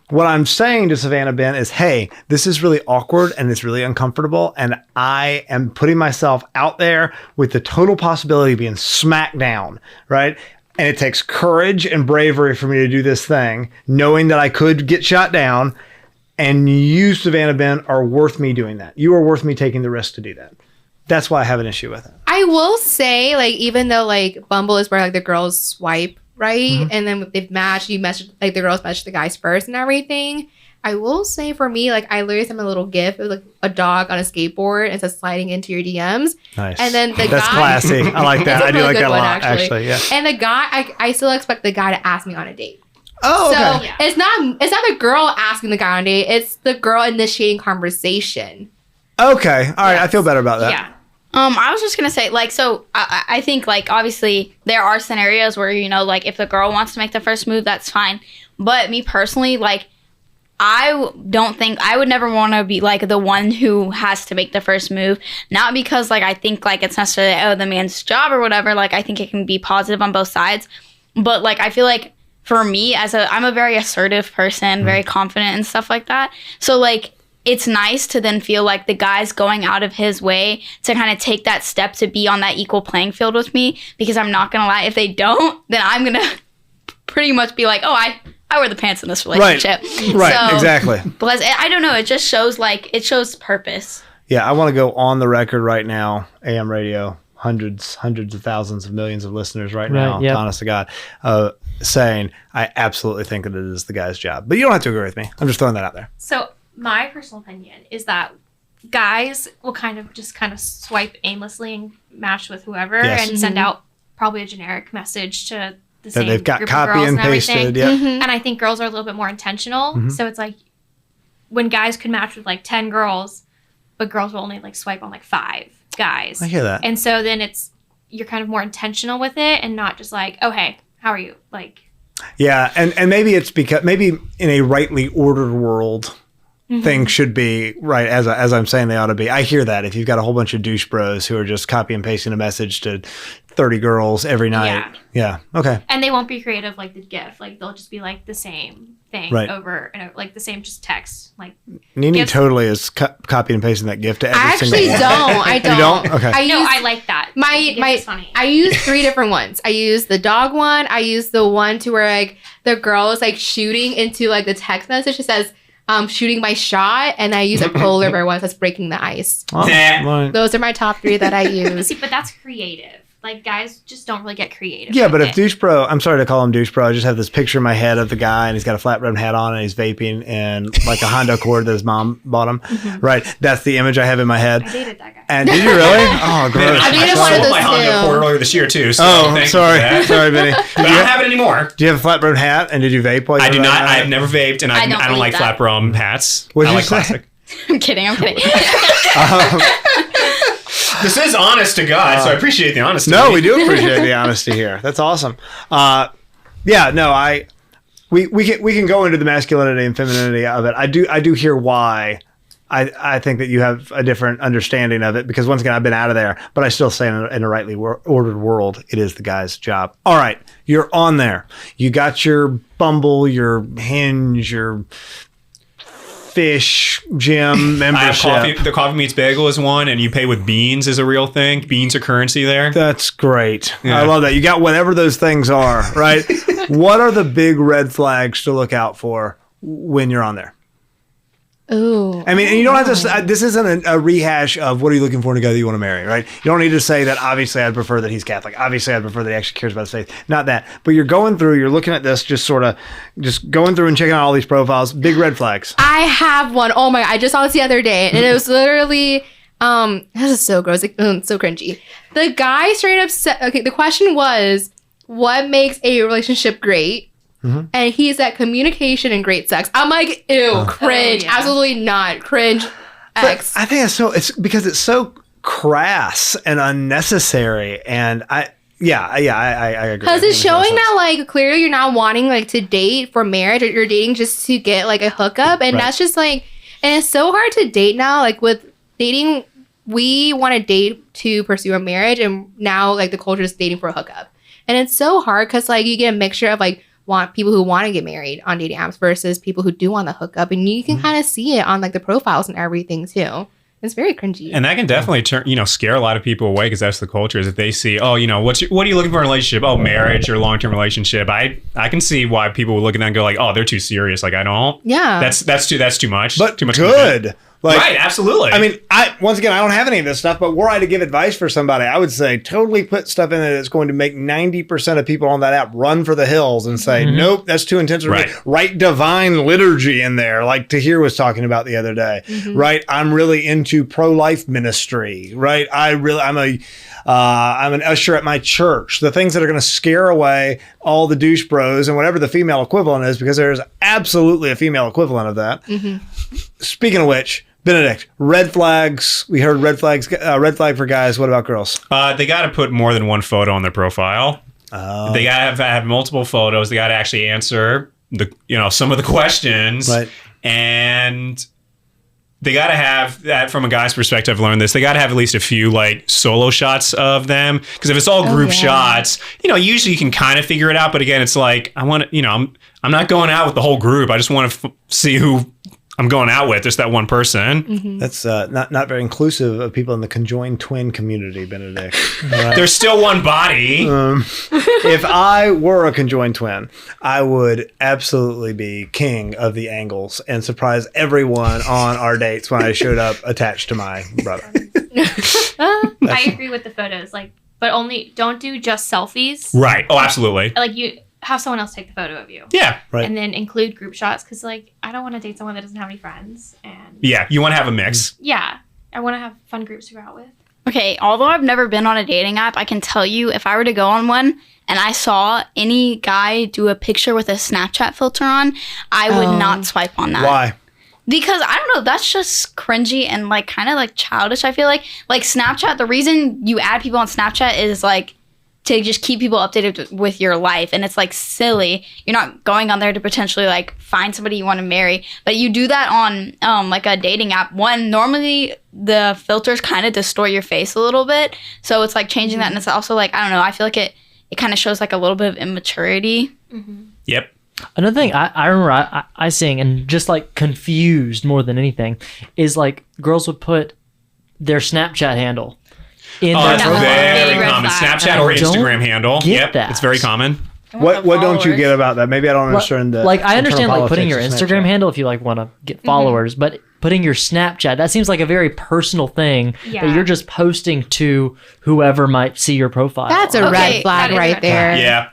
what I'm saying to Savannah Ben is, hey, this is really awkward and it's really uncomfortable. And I am putting myself out there with the total possibility of being smacked down, right? And it takes courage and bravery for me to do this thing, knowing that I could get shot down. And you, Savannah Ben, are worth me doing that. You are worth me taking the risk to do that. That's why I have an issue with it. I will say, like, even though like Bumble is where like the girls swipe right, and then if they've matched, you message like the girls message the guys first and everything. I will say for me, like I literally sent a little GIF of like a dog on a skateboard and it says sliding into your DMs. Nice. And then the That's guy, classy. I like that. It's a I do really like good that a one, lot, actually. Yeah. And the guy, I still expect the guy to ask me on a date. Oh, okay. So it's not the girl asking the guy on a date. It's the girl initiating conversation. Okay. All right. I feel better about that. Yeah. I was just gonna say, like, so I think, like, obviously there are scenarios where, you know, like, if the girl wants to make the first move, that's fine. But me personally, like, I don't think I would never want to be like the one who has to make the first move. Not because like I think like it's necessarily the man's job or whatever. Like I think it can be positive on both sides. But like I feel like for me I'm a very assertive person, very confident and stuff like that. So like it's nice to then feel like the guy's going out of his way to kind of take that step to be on that equal playing field with me, because I'm not going to lie, if they don't, then I'm going to pretty much be like, oh, I wear the pants in this relationship. Right, So, exactly. Because I don't know, it just shows purpose. Yeah, I want to go on the record right now, AM radio, hundreds of thousands of millions of listeners right now, yep. honest to God, saying I absolutely think that it is the guy's job. But you don't have to agree with me. I'm just throwing that out there. So my personal opinion is that guys will kind of swipe aimlessly and match with whoever Yes. and send out probably a generic message to the That same they've got group of copy girls and everything. pasted. Yeah. And I think girls are a little bit more intentional. So it's like when guys could match with like 10 girls, but girls will only like swipe on like 5 guys. I hear that. And so then you're kind of more intentional with it and not just like, oh, hey, how are you? Like, Yeah, and maybe it's because maybe in a rightly ordered world, things should be, right, as I'm saying they ought to be. I hear that. If you've got a whole bunch of douche bros who are just copy and pasting a message to 30 girls every night. Yeah. Okay. And they won't be creative like the GIF. Like they'll just be like the same thing over and over, like the same just text. Like Nini GIFs. totally is copy and pasting that GIF to every I single actually one. don't. I don't. You don't? Okay. I like that. My It's funny. I use 3 different ones. I use the dog one. I use the one to where like the girl is like shooting into like the text message. It says shooting my shot, and I use a polar bear one that's breaking the ice. Oh, Nah. right. Those are my top 3 that I use. See, but that's creative. Like guys just don't really get creative. Yeah, with but it. if douche bro, I'm sorry to call him douche bro. I just have this picture in my head of the guy, and he's got a flat brimmed hat on, and he's vaping, and like a Honda Accord that his mom bought him. Right, that's the image I have in my head. I dated that guy. And did you really? Oh, Man, gross. I dated I one of sold those my Honda too. Accord earlier this year too. So Oh, thank you sorry, for that. sorry, Benny. But I don't have it anymore. Do you have a flat brimmed hat, and did you vape while you I were do riding not. around? I have never vaped, and I don't don't believe like that. flat brim hats. What'd I you like say? classic. I'm kidding. This is honest to God, so I appreciate the honesty. No, we do appreciate the honesty here. That's awesome. Yeah, no, we can go into the masculinity and femininity of it. I do hear why. I think that you have a different understanding of it because once again I've been out of there, but I still say in a rightly ordered world, it is the guy's job. All right, you're on there. You got your Bumble, your Hinge, your Fish gym I have membership. coffee. The coffee meets bagel is one, and you pay with beans is a real thing. Beans are currency there. That's great. Yeah. I love that. You got whatever those things are, right? What are the big red flags to look out for when you're on there? Ooh. I mean, and you don't have to. This isn't a rehash of what are you looking for in a guy that you want to marry, right? You don't need to say that. Obviously, I'd prefer that he's Catholic. Obviously, I'd prefer that he actually cares about his faith. Not that, but you're going through. You're looking at this, just sort of, just going through and checking out all these profiles. Big red flags. I have one. Oh my god, I just saw this the other day, and it was literally this is so gross, like, so cringy. The guy straight up said, okay, the question was, what makes a relationship great? And he said communication and great sex. I'm like, ew, cringe. Oh, yeah. Absolutely not. Cringe. X. I think it's because it's so crass and unnecessary, and I agree. Because it's showing that like clearly you're not wanting like to date for marriage, or you're dating just to get like a hookup, and Right. that's just like, and it's so hard to date now. Like with dating, we want to date to pursue a marriage, and now like the culture is dating for a hookup, and it's so hard because like you get a mixture of like want people who want to get married on dating apps versus people who do want the hookup, and you can kind of see it on like the profiles and everything too. It's very cringy. And that can definitely scare a lot of people away because that's the culture. Is if they see, oh, what are you looking for in a relationship? Oh, marriage or long term relationship. I can see why people would look at that and go like, oh, they're too serious. Like I don't. Yeah. That's too much. but too much good. Like, right, absolutely. I mean, I don't have any of this stuff, but were I to give advice for somebody, I would say totally put stuff in there that's going to make 90% of people on that app run for the hills and say, nope, that's too intense for me. Right. Write divine liturgy in there, like Tahir was talking about the other day. Right? I'm really into pro-life ministry. Right? I'm an usher at my church. The things that are going to scare away all the douche bros and whatever the female equivalent is, because there's absolutely a female equivalent of that. Speaking of which, Benedict, red flags. We heard red flags. Red flag for guys. What about girls? they got to put more than one photo on their profile. Oh. They got to have multiple photos. They got to actually answer some of the questions. Right. And they got to have that from a guy's perspective. I've learned this. They got to have at least a few like solo shots of them, because if it's all group shots, usually you can kind of figure it out. But again, it's like I want to, I'm not going out with the whole group. I just want to see who I'm going out with, just that one person. That's not very inclusive of people in the conjoined twin community, Benedict. Right. There's still one body. If I were a conjoined twin, I would absolutely be king of the angles and surprise everyone on our dates when I showed up attached to my brother. I agree with the photos, like, but only don't do just selfies. Right. Oh, absolutely. Like you have someone else take the photo of you. Yeah. Right. And then include group shots, because like I don't want to date someone that doesn't have any friends, and Yeah. You want to have a mix. yeah, I want to have fun groups to go out with. Okay, although I've never been on a dating app, I can tell you if I were to go on one and I saw any guy do a picture with a Snapchat filter on, I would not swipe on that. Why? Because I don't know, that's just cringy and like kind of like childish, I feel like. Like Snapchat, the reason you add people on Snapchat is like to just keep people updated with your life, and it's like silly. You're not going on there to potentially like find somebody you want to marry, but you do that on like a dating app. One, normally the filters kind of distort your face a little bit, so it's like changing that, and it's also like, I don't know, I feel like it kind of shows like a little bit of immaturity. Yep. Another thing I remember I seeing, and just like confused more than anything, is like girls would put their Snapchat handle in Oh, their that's profile. very Red common. flag. Snapchat I or don't Instagram handle. get Yep, that. it's very common. What don't you get about that? Maybe I don't understand the Like I understand internal like putting your politics of Instagram Snapchat. handle if you like want to get followers, but putting your Snapchat, that seems like a very personal thing Yeah. that you're just posting to whoever might see your profile. That's a Okay, red flag that is a right red there. Yeah.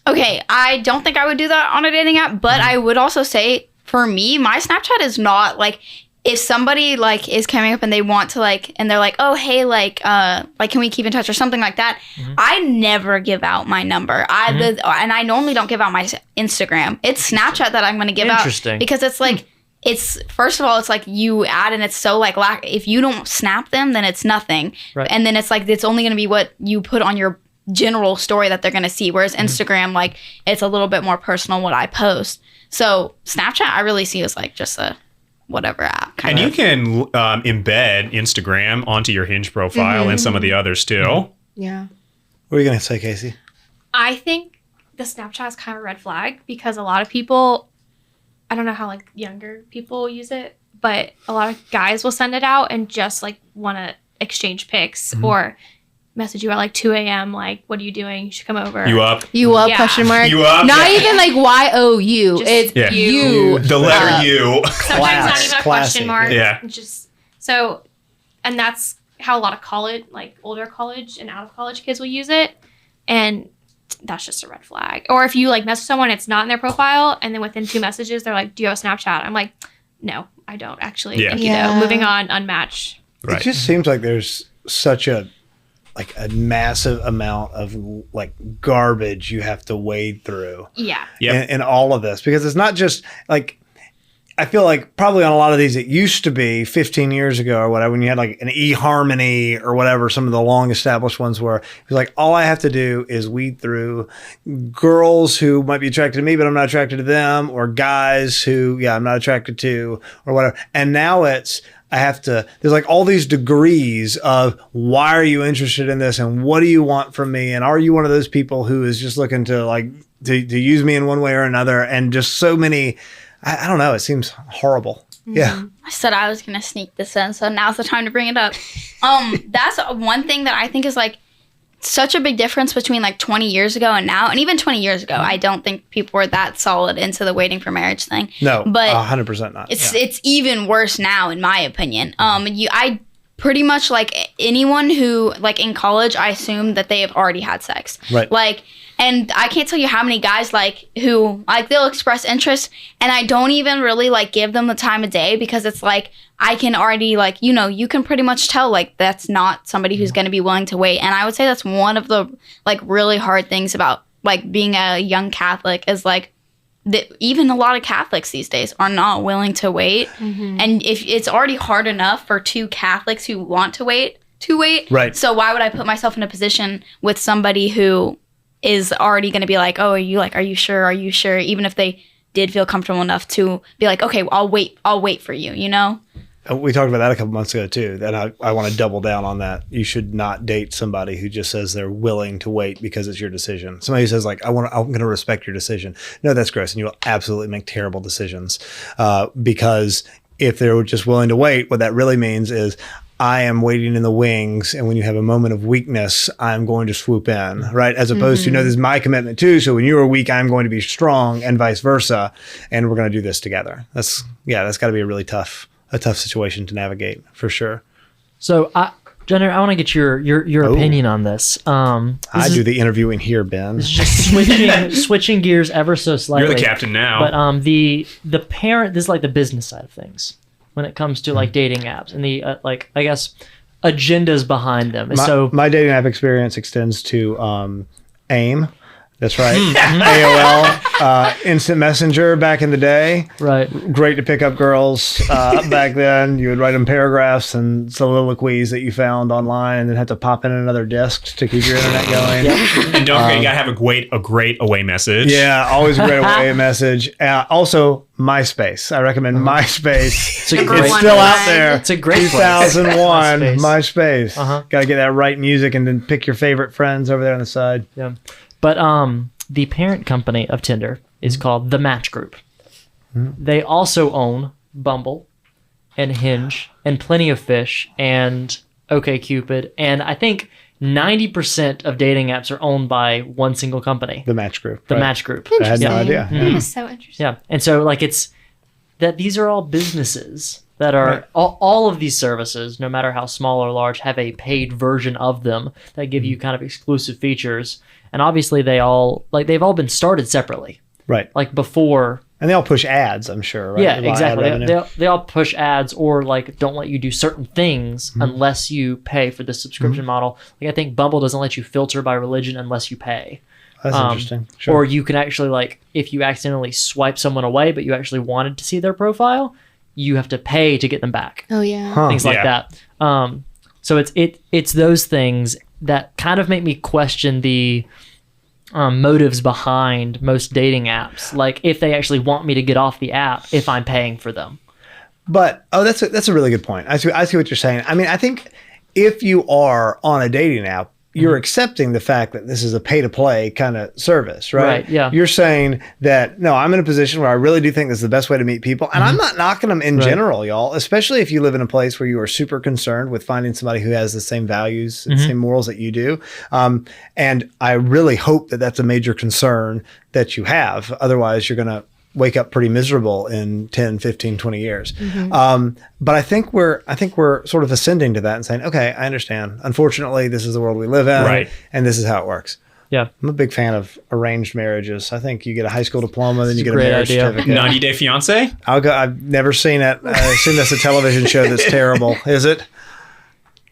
Okay, I don't think I would do that on a dating app, but I would also say for me, my Snapchat is not like, if somebody like is coming up and they want to like, and they're like, oh hey, like can we keep in touch or something like that, I never give out my number. And I normally don't give out my Instagram. It's Snapchat that I'm going to give out, Interesting. because it's like, it's, first of all, it's like you add, and it's so like if you don't snap them, then it's nothing. Right. And then it's like, it's only going to be what you put on your general story that they're going to see, whereas Instagram, like, it's a little bit more personal what I post. So Snapchat I really see as like just a whatever app kind And of. you can embed Instagram onto your Hinge profile and some of the others too. Yeah. What are you going to say, Casey? I think the Snapchat is kind of a red flag because a lot of people, I don't know how like younger people use it, but a lot of guys will send it out and just like want to exchange pics or message you at like 2 a.m. like, what are you doing? You should come over. You up? You up? Yeah. Question mark. You up? Not Yeah. even like YOU. Just It's Yeah. you. The letter U. Sometimes not Class, even a classic, question mark. yeah. It's just so, and that's how a lot of college, like older college and out of college kids will use it, and that's just a red flag. Or if you like message someone, it's not in their profile, and then within 2 messages they're like, "Do you have a Snapchat?" I'm like, "No, I don't actually." Yeah. Thank Yeah. you. Though. Moving on, unmatched. Right. It just seems like there's such a massive amount of like garbage you have to wade through Yeah. Yep. in all of this, because it's not just like, I feel like probably on a lot of these it used to be 15 years ago or whatever, when you had like an eHarmony or whatever, some of the long established ones were, it was like all I have to do is weed through girls who might be attracted to me but I'm not attracted to them, or guys who I'm not attracted to or whatever. And now it's, there's like all these degrees of why are you interested in this and what do you want from me, and are you one of those people who is just looking to like to use me in one way or another, and just so many, I don't know, it seems horrible. Yeah. I said I was going to sneak this in, so now's the time to bring it up. That's one thing that I think is like such a big difference between like 20 years ago and now. And even 20 years ago, I don't think people were that solid into the waiting for marriage thing. No, but 100% not. it's even worse now, in my opinion. I pretty much like anyone who like in college, I assume that they have already had sex. Right. Like, and I can't tell you how many guys like who like they'll express interest, and I don't even really like give them the time of day, because it's like I can already like, you can pretty much tell like that's not somebody who's going to be willing to wait. And I would say that's one of the like really hard things about like being a young Catholic is like that even a lot of Catholics these days are not willing to wait. And if it's already hard enough for 2 Catholics who want to wait, Right. So why would I put myself in a position with somebody who is already going to be like, oh, are you sure? Even if they did feel comfortable enough to be like, okay, I'll wait for you, We talked about that a couple months ago too. That I want to double down on that. You should not date somebody who just says they're willing to wait because it's your decision. Somebody who says like, I'm going to respect your decision. No, that's gross, and you will absolutely make terrible decisions. Because if they're just willing to wait, what that really means is, I am waiting in the wings, and when you have a moment of weakness, I'm going to swoop in, right? As opposed to, no, this is my commitment too. So when you are weak, I'm going to be strong, and vice versa, and we're going to do this together. That's got to be a tough situation to navigate for sure. So, Jenner, I want to get your opinion on this. I do the interviewing here, Ben. This is just switching gears ever so slightly. You're the captain now. But the parent, this is like the business side of things when it comes to like dating apps and the like, I guess, agendas behind them. My dating app experience extends to AIM. That's right. AOL, Instant Messenger back in the day. Right. Great to pick up girls back then. You would write them paragraphs and soliloquies that you found online, and then have to pop in another disk to keep your internet going. And don't forget, you gotta have a great away message. Yeah, always a great away message. Also, MySpace. I recommend MySpace. It's a great It's still out there. It's a great place. 2001, MySpace. Uh-huh. Got to get that right music and then pick your favorite friends over there on the side. Yeah. But the parent company of Tinder is called The Match Group. They also own Bumble and Hinge and Plenty of Fish and OkCupid. And I think 90% of dating apps are owned by one single company. The Match Group. The right. Match Group. I had no Interesting. idea. That is so interesting. Yeah. And so like it's that these are all businesses that are all of these services, no matter how small or large, have a paid version of them that give you kind of exclusive features. And obviously they've all been started separately. Right. Like before. And they all push ads, I'm sure, right? Yeah, To buy ad exactly. revenue. They all push ads or like don't let you do certain things unless you pay for the subscription model. Like I think Bumble doesn't let you filter by religion unless you pay. That's interesting. Sure. Or you can actually like if you accidentally swipe someone away but you actually wanted to see their profile, you have to pay to get them back. Oh yeah. Huh. Things like Yeah. that. So it's those things that kind of make me question the motives behind most dating apps. Like if they actually want me to get off the app if I'm paying for them. But that's a really good point. I see what you're saying. I mean, I think if you are on a dating app, you're accepting the fact that this is a pay-to-play kind of service, right? Right, yeah. You're saying that, no, I'm in a position where I really do think this is the best way to meet people. And I'm not knocking them in general, y'all, especially if you live in a place where you are super concerned with finding somebody who has the same values and same morals that you do. And I really hope that that's a major concern that you have. Otherwise, you're going to wake up pretty miserable in 10, 15, 20 years. But I think we're sort of ascending to that and saying, okay, I understand. Unfortunately, this is the world we live in, Right. and this is how it works. Yeah. I'm a big fan of arranged marriages. I think you get a high school diploma, then you get a great marriage idea. certificate. 90 Day Fiance? I've never seen it. I assume that's a television show that's terrible. Is it?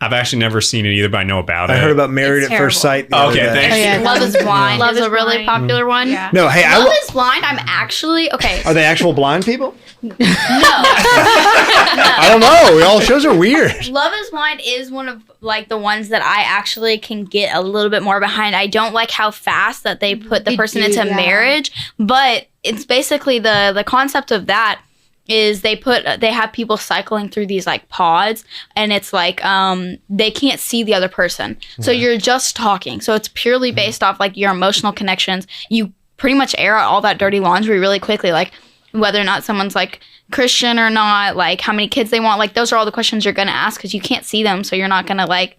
I've actually never seen it either, but I know about it. I heard about Married It's at First terrible. Sight. the other Okay, day. thanks. Oh, yeah. Love is Blind Love is is a really Blind. popular one. Yeah. No, hey, Love is Blind, I'm actually okay. are they actual blind people? No. I don't know. All shows are weird. Love is Blind is one of like the ones that I actually can get a little bit more behind. I don't like how fast that they put the They person do, into yeah. marriage, but it's basically the concept of that is they have people cycling through these like pods, and it's like they can't see the other person, so you're just talking. So it's purely based off like your emotional connections. You pretty much air out all that dirty laundry really quickly, like whether or not someone's like Christian or not, like how many kids they want. Like those are all the questions you're gonna ask because you can't see them, so you're not gonna like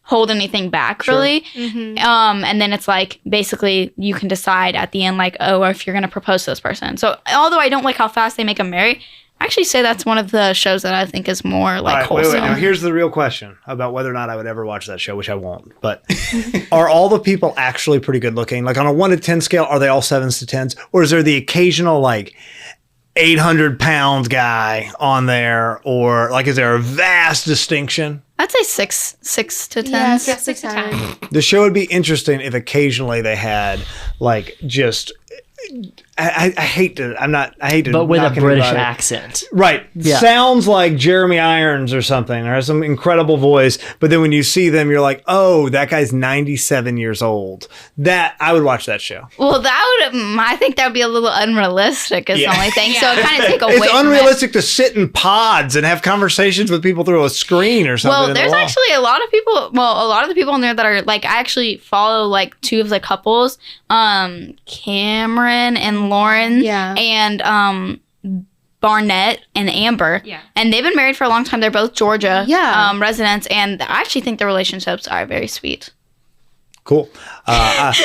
hold anything back really. And then it's like basically you can decide at the end like, oh, if you're gonna propose to this person. So although I don't like how fast they make them marry, I actually say that's one of the shows that I think is more like All right, wholesome. Now here's the real question about whether or not I would ever watch that show, which I won't. But are all the people actually pretty good looking? Like on a 1 to 10 scale, are they all 7s to 10s? Or is there the occasional like 800-pound guy on there? Or like is there a vast distinction? I'd say six to 10. Yeah, 6 to 10. The show would be interesting if occasionally they had like just I hate to But with a knock British anybody. accent. Right. Yeah. Sounds like Jeremy Irons or something, or has some incredible voice. But then when you see them, you're like, oh, that guy's 97 years old. That I would watch that show. Well, that would I think that would be a little unrealistic is the only thing. So it kind of take away It's from it. unrealistic to sit in pods and have conversations with people through a screen or something. Well, in the there's wall. actually a lot of people. Well, a lot of the people in there that are like, I actually follow like two of the couples, Cameron and Lauren, Yeah. and Barnett and Amber. Yeah. And they've been married for a long time. They're both Georgia Yeah. residents, and I actually think their relationships are very sweet. Cool.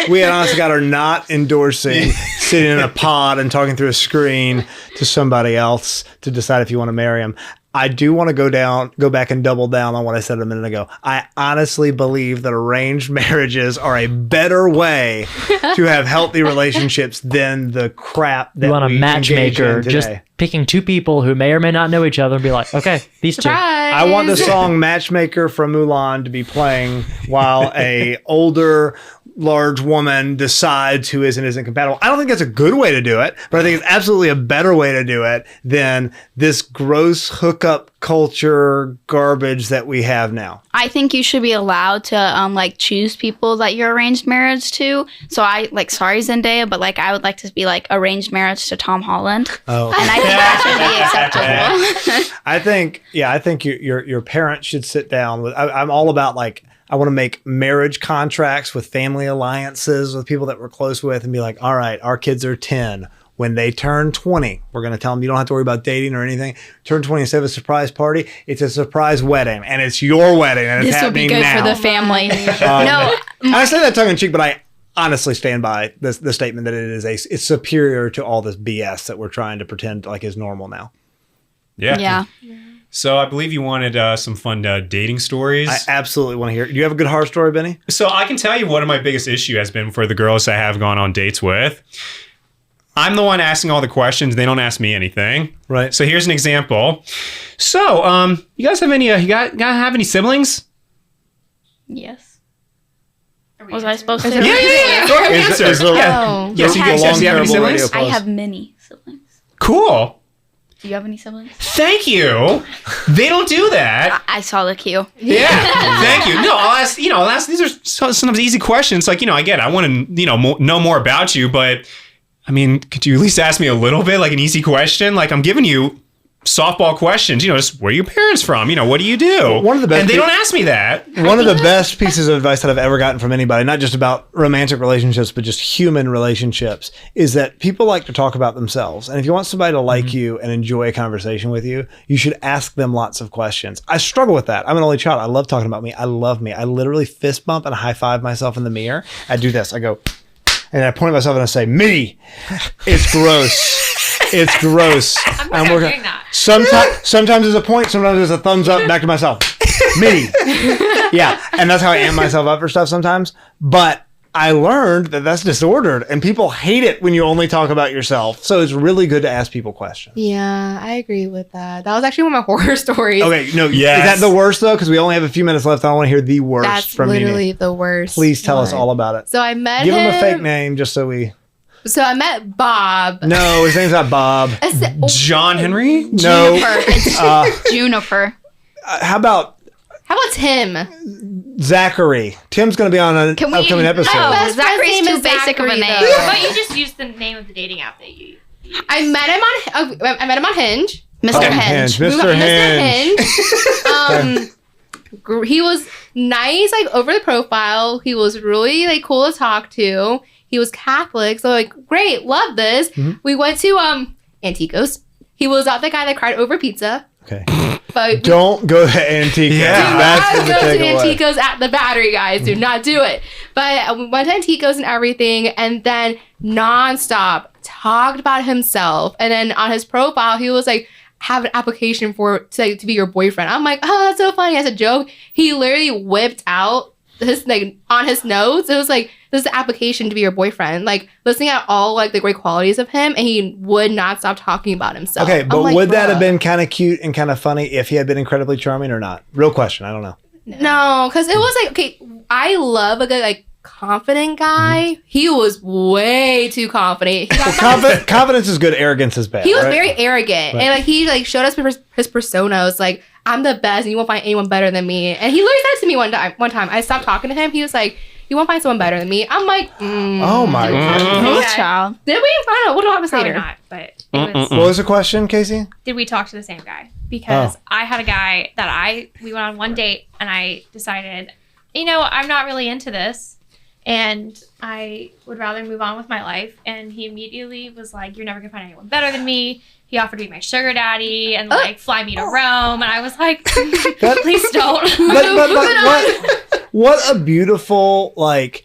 We at Honest to God are not endorsing sitting in a pod and talking through a screen to somebody else to decide if you want to marry them. I do want to go back and double down on what I said a minute ago. I honestly believe that arranged marriages are a better way to have healthy relationships than the crap that You want a we engage matchmaker, in just today. picking two people who may or may not know each other and be like, okay, these two. Surprise. I want the song Matchmaker from Mulan to be playing while a older large woman decides who is and isn't compatible. I don't think that's a good way to do it, but I think it's absolutely a better way to do it than this gross hookup culture garbage that we have now. I think you should be allowed to like choose people that you're arranged marriage to. So I like, sorry Zendaya, but like I would like to be like arranged marriage to Tom Holland. Oh, And I think that should be acceptable. I think your parents should sit down with. I'm all about like, I want to make marriage contracts with family alliances with people that we're close with and be like, all right, our kids are 10. When they turn 20, we're going to tell them you don't have to worry about dating or anything. Turn 20, instead of a surprise party, it's a surprise wedding, and it's your wedding, and it's This would be happening good now. for the family. No, I say that tongue in cheek, but I honestly stand by the statement that it's superior to all this BS that we're trying to pretend like is normal now. Yeah. So I believe you wanted some fun dating stories. I absolutely want to hear it. Do you have a good horror story, Benny? So I can tell you what my biggest issue has been for the girls I have gone on dates with. I'm the one asking all the questions. They don't ask me anything. Right. So here's an example. So, you guys have any? You got have any siblings? Yes. Was I supposed to? Yeah. Go ahead, answer. is the- Yeah. Oh. Yes, you I have guys have any terrible radio siblings? pause. I have many siblings. Cool. Do you have any siblings? Thank you. They don't do that. I saw the cue. Yeah. Thank you. No, I'll ask. These are sometimes easy questions. Like, I get it. I want to, know more about you, but I mean, could you at least ask me a little bit, like an easy question? Like, I'm giving you softball questions. Just where are your parents from? What do you do? One of the best and they don't ask me that. One of the best pieces of advice that I've ever gotten from anybody, not just about romantic relationships, but just human relationships, is that people like to talk about themselves. And if you want somebody to like you and enjoy a conversation with you, you should ask them lots of questions. I struggle with that. I'm an only child. I love talking about me. I love me. I literally fist bump and high five myself in the mirror. I do this. I go, and I point at myself and I say, me. It's gross. It's gross. I'm not doing that. Sometimes there's a point, sometimes there's a thumbs up back to myself. Me. Yeah. And that's how I amp myself up for stuff sometimes. But I learned that that's disordered and people hate it when you only talk about yourself. So it's really good to ask people questions. Yeah, I agree with that. That was actually one of my horror stories. Okay. No. Yes. Is that the worst though? Because we only have a few minutes left. I want to hear the worst That's from literally you. the worst. Please tell us one. all about it. So I met Give him. him a fake name just so we... So I met Bob. No, his name's not Bob. John Henry? No. Juniper. It's Juniper. How about How about Tim? Zachary? Tim's going to be on an Can we? upcoming episode. No, Best friend's Zachary's name too is basic of a Zachary, name. though. How about you just use the name of the dating app that you use? I met him on Hinge. Mr. Oh, Hinge. Mr. Hinge. He was nice, like over the profile. He was really like cool to talk to. He was Catholic, so like great, love this. Mm-hmm. We went to Antico's. He was not the guy that cried over pizza. Okay. But Don't go to Antico. Yeah. do That's not the go to takeaway. Antico's at the Battery, guys. Do not do it. But we went to Antico's and everything, and then nonstop talked about himself. And then on his profile, he was like, have an application to be your boyfriend. I'm like, oh, that's so funny. As a joke, he literally whipped out his like on his notes. It was like, this is the application to be your boyfriend. Like listening at all like the great qualities of him, and he would not stop talking about himself. Okay, but I'm like, would that have bruh. been kind of cute and kind of funny if he had been incredibly charming or not? Real question. I don't know. No, because it was like, okay, I love a good like confident guy. He was way too confident. He got Confidence is good. Arrogance is bad. He was right? very arrogant, Right. and like he like showed us his persona. It's like, I'm the best, and you won't find anyone better than me. And he literally said to me one time, I stopped talking to him. He was like, you won't find someone better than me. I'm like, Oh my god. Who's Okay. child? Did we? I don't know. We'll talk about this Probably later. not, but it was. What was the question, Casey? Did we talk to the same guy? Because Oh. I had a guy that we went on one date and I decided, I'm not really into this and I would rather move on with my life. And he immediately was like, you're never gonna find anyone better than me. He offered to be my sugar daddy and like fly me to Rome. And I was like, please don't. But what a beautiful like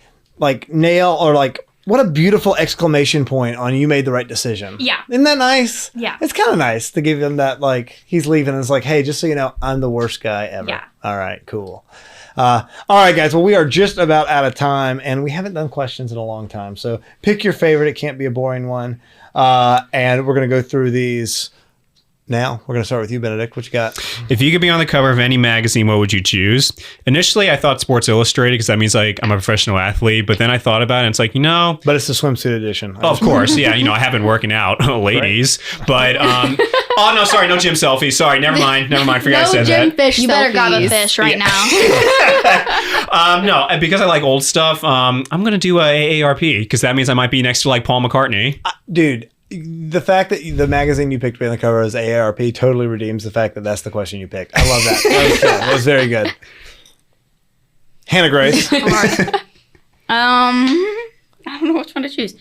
nail or like what a beautiful exclamation point on you made the right decision. Yeah. Isn't that nice? Yeah. It's kind of nice to give him that like he's leaving and it's like, hey, just so you know, I'm the worst guy ever. Yeah. All right, cool. All right, guys. Well, we are just about out of time, and we haven't done questions in a long time. So pick your favorite. It can't be a boring one. And we're going to go through these now. We're going to start with you, Benedict. What you got? If you could be on the cover of any magazine, what would you choose? Initially, I thought Sports Illustrated because that means like I'm a professional athlete. But then I thought about it, and it's like, But it's the swimsuit edition. Of course, yeah. I have been working out, ladies. But oh no, sorry, no gym selfies. Sorry, never mind. Forgot I said gym that. fish You better grab a selfies. fish right now. No, because I like old stuff. I'm gonna do a AARP because that means I might be next to like Paul McCartney. Dude, the fact that the magazine you picked to be on the cover is AARP totally redeems the fact that that's the question you picked. I love that. That was good. That was very good. Hannah Grace. I don't know which one to choose.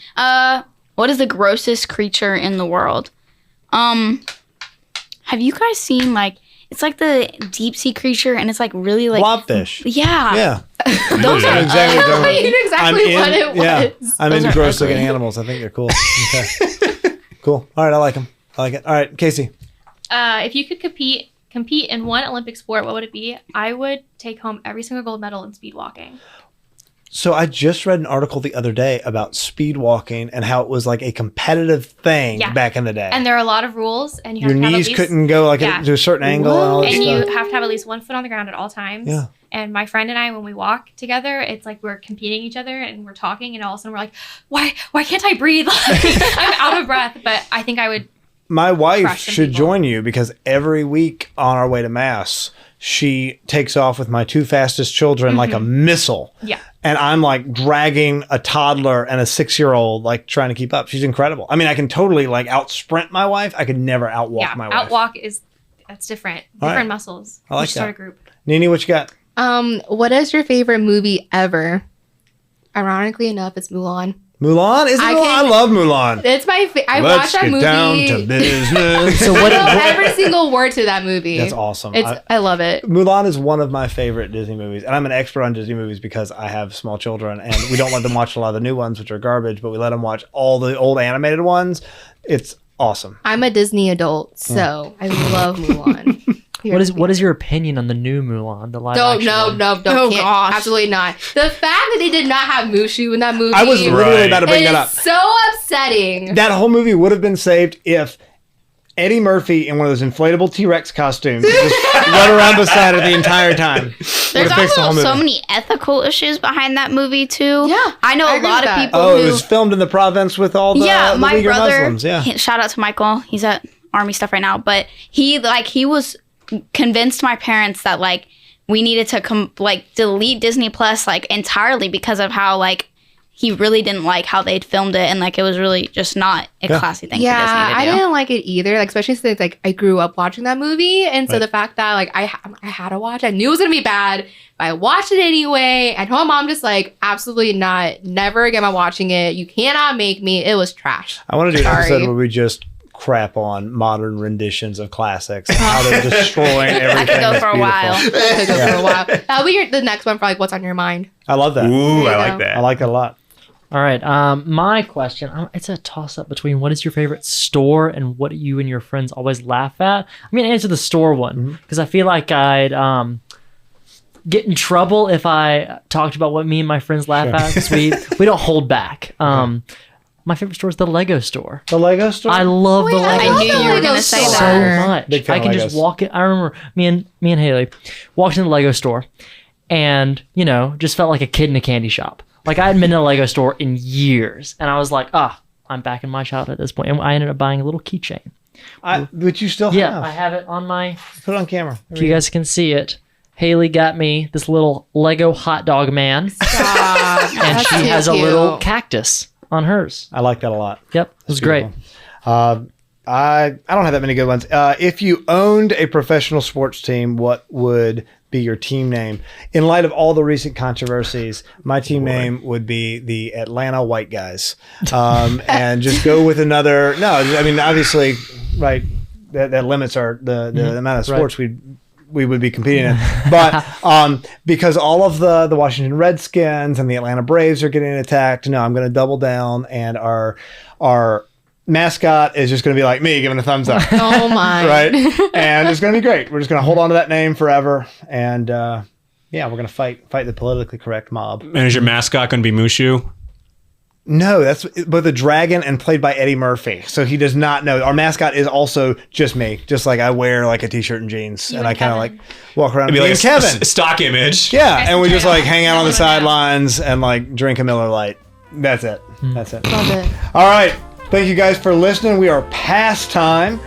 What is the grossest creature in the world? Have you guys seen like it's like the deep sea creature and it's like really like Blobfish. Yeah. Yeah. Those are Exactly. I knew exactly what it was. I'm Those into are gross looking ugly. animals. I think they're cool. Okay. Cool. All right. I like them. I like it. All right. Casey. If you could compete in one Olympic sport, what would it be? I would take home every single gold medal in speed walking. So I just read an article the other day about speed walking and how it was like a competitive thing Yeah. back in the day. And there are a lot of rules, and you have Your to have knees at least, couldn't go like Yeah. to a certain angle and all that and you stuff. have to have at least 1 foot on the ground at all times. Yeah. And my friend and I, when we walk together, it's like we're competing each other and we're talking, and all of a sudden we're like, why can't I breathe? I'm out of breath. But I think I would. My wife Crush some should people. join you because every week on our way to mass, she takes off with my two fastest children like a missile. Yeah. And I'm like dragging a toddler and a 6-year-old, like trying to keep up. She's incredible. I mean, I can totally like out sprint my wife. I could never outwalk my wife. Outwalk that's different. All Different right. muscles. I like You should start that. a group. Nini, what you got? What is your favorite movie ever? Ironically enough, it's Mulan. Mulan? Is it I Mulan? can- I love Mulan. It's my I Let's watched that get movie. down to business. So I what? know every single word to that movie. That's awesome. I love it. Mulan is one of my favorite Disney movies, and I'm an expert on Disney movies because I have small children, and we don't let them watch a lot of the new ones, which are garbage, but we let them watch all the old animated ones. It's awesome. I'm a Disney adult, so I love Mulan. What is your opinion on the new Mulan, the live Don't action one? don't Oh, can't, gosh. absolutely not. The fact that they did not have Mushu in that movie. I was literally Right. about to bring is that up. so upsetting. That whole movie would have been saved if Eddie Murphy in one of those inflatable T-Rex costumes just run around beside her the entire time. There's Would've fixed the whole also so movie. many ethical issues behind that movie too. Yeah, I know I a agree lot with of that. people Oh, who. it was filmed in the province with all the, Yeah, the my Uyghur brother. Muslims. Yeah. Shout out to Michael. He's at Army stuff right now, but he was convinced my parents that like we needed to delete Disney Plus like entirely because of how like he really didn't like how they'd filmed it and like it was really just not a Yeah. classy thing Yeah, for Disney I to do. didn't like it either. Like especially since like I grew up watching that movie, and so Right. the fact that like I had to watch, I knew it was gonna be bad, but I watched it anyway. And my mom just like absolutely not, never again am I watching it. You cannot make me. It was trash. I want to do an Sorry. episode where we just crap on modern renditions of classics and how they're destroying everything. I could go that's for a beautiful. while. It could go for a while. That'll be the next one for like what's on your mind. I love that. Ooh, There I you like go. that. I like that a lot. All right. My question, it's a toss up between what is your favorite store and what you and your friends always laugh at. I'm going to answer the store one because I feel like I'd get in trouble if I talked about what me and my friends laugh at because we don't hold back. My favorite store is the Lego store. The Lego store? I love the Wait, I Lego love knew the you were Lego gonna say store. so that. much. Big fan I of can Legos. just walk in. I remember me and Haley walked in the Lego store and, just felt like a kid in a candy shop. Like I hadn't been in a Lego store in years. And I was like, I'm back in my childhood at this point. And I ended up buying a little keychain. Which you still Yeah, have. I have it on my, Put it on camera. if you guys can see it. Haley got me this little Lego hot dog man. And she has a little cactus on hers. I like that a lot. Yep, it was great. I don't have that many good ones. If you owned a professional sports team, what would be your team name? In light of all the recent controversies, my team name would be the Atlanta White Guys. And just go with another. No, I mean, obviously, right, that limits the amount of sports we would be competing in. But because all of the Washington Redskins and the Atlanta Braves are getting attacked, no, I'm going to double down, and our mascot is just going to be like me, giving a thumbs up. Oh my! Right? And it's going to be great. We're just going to hold on to that name forever. And we're going to fight the politically correct mob. And is your mascot going to be Mushu? No, that's both a dragon and played by Eddie Murphy. So he does not know. Our mascot is also just me. Just like I wear like a t-shirt and jeans, You and and I kind of like Kevin. walk around. It'd be Me like and Kevin. stock image. Yeah, Guys and we can just try it like out. hang out on the No one knows. sidelines and like drink a Miller Lite. That's it. That's it. Love it. All right. Thank you guys for listening. We are past time.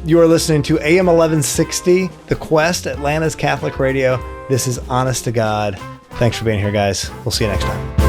You are listening to AM 1160, The Quest, Atlanta's Catholic Radio. This is Honest to God. Thanks for being here, guys. We'll see you next time.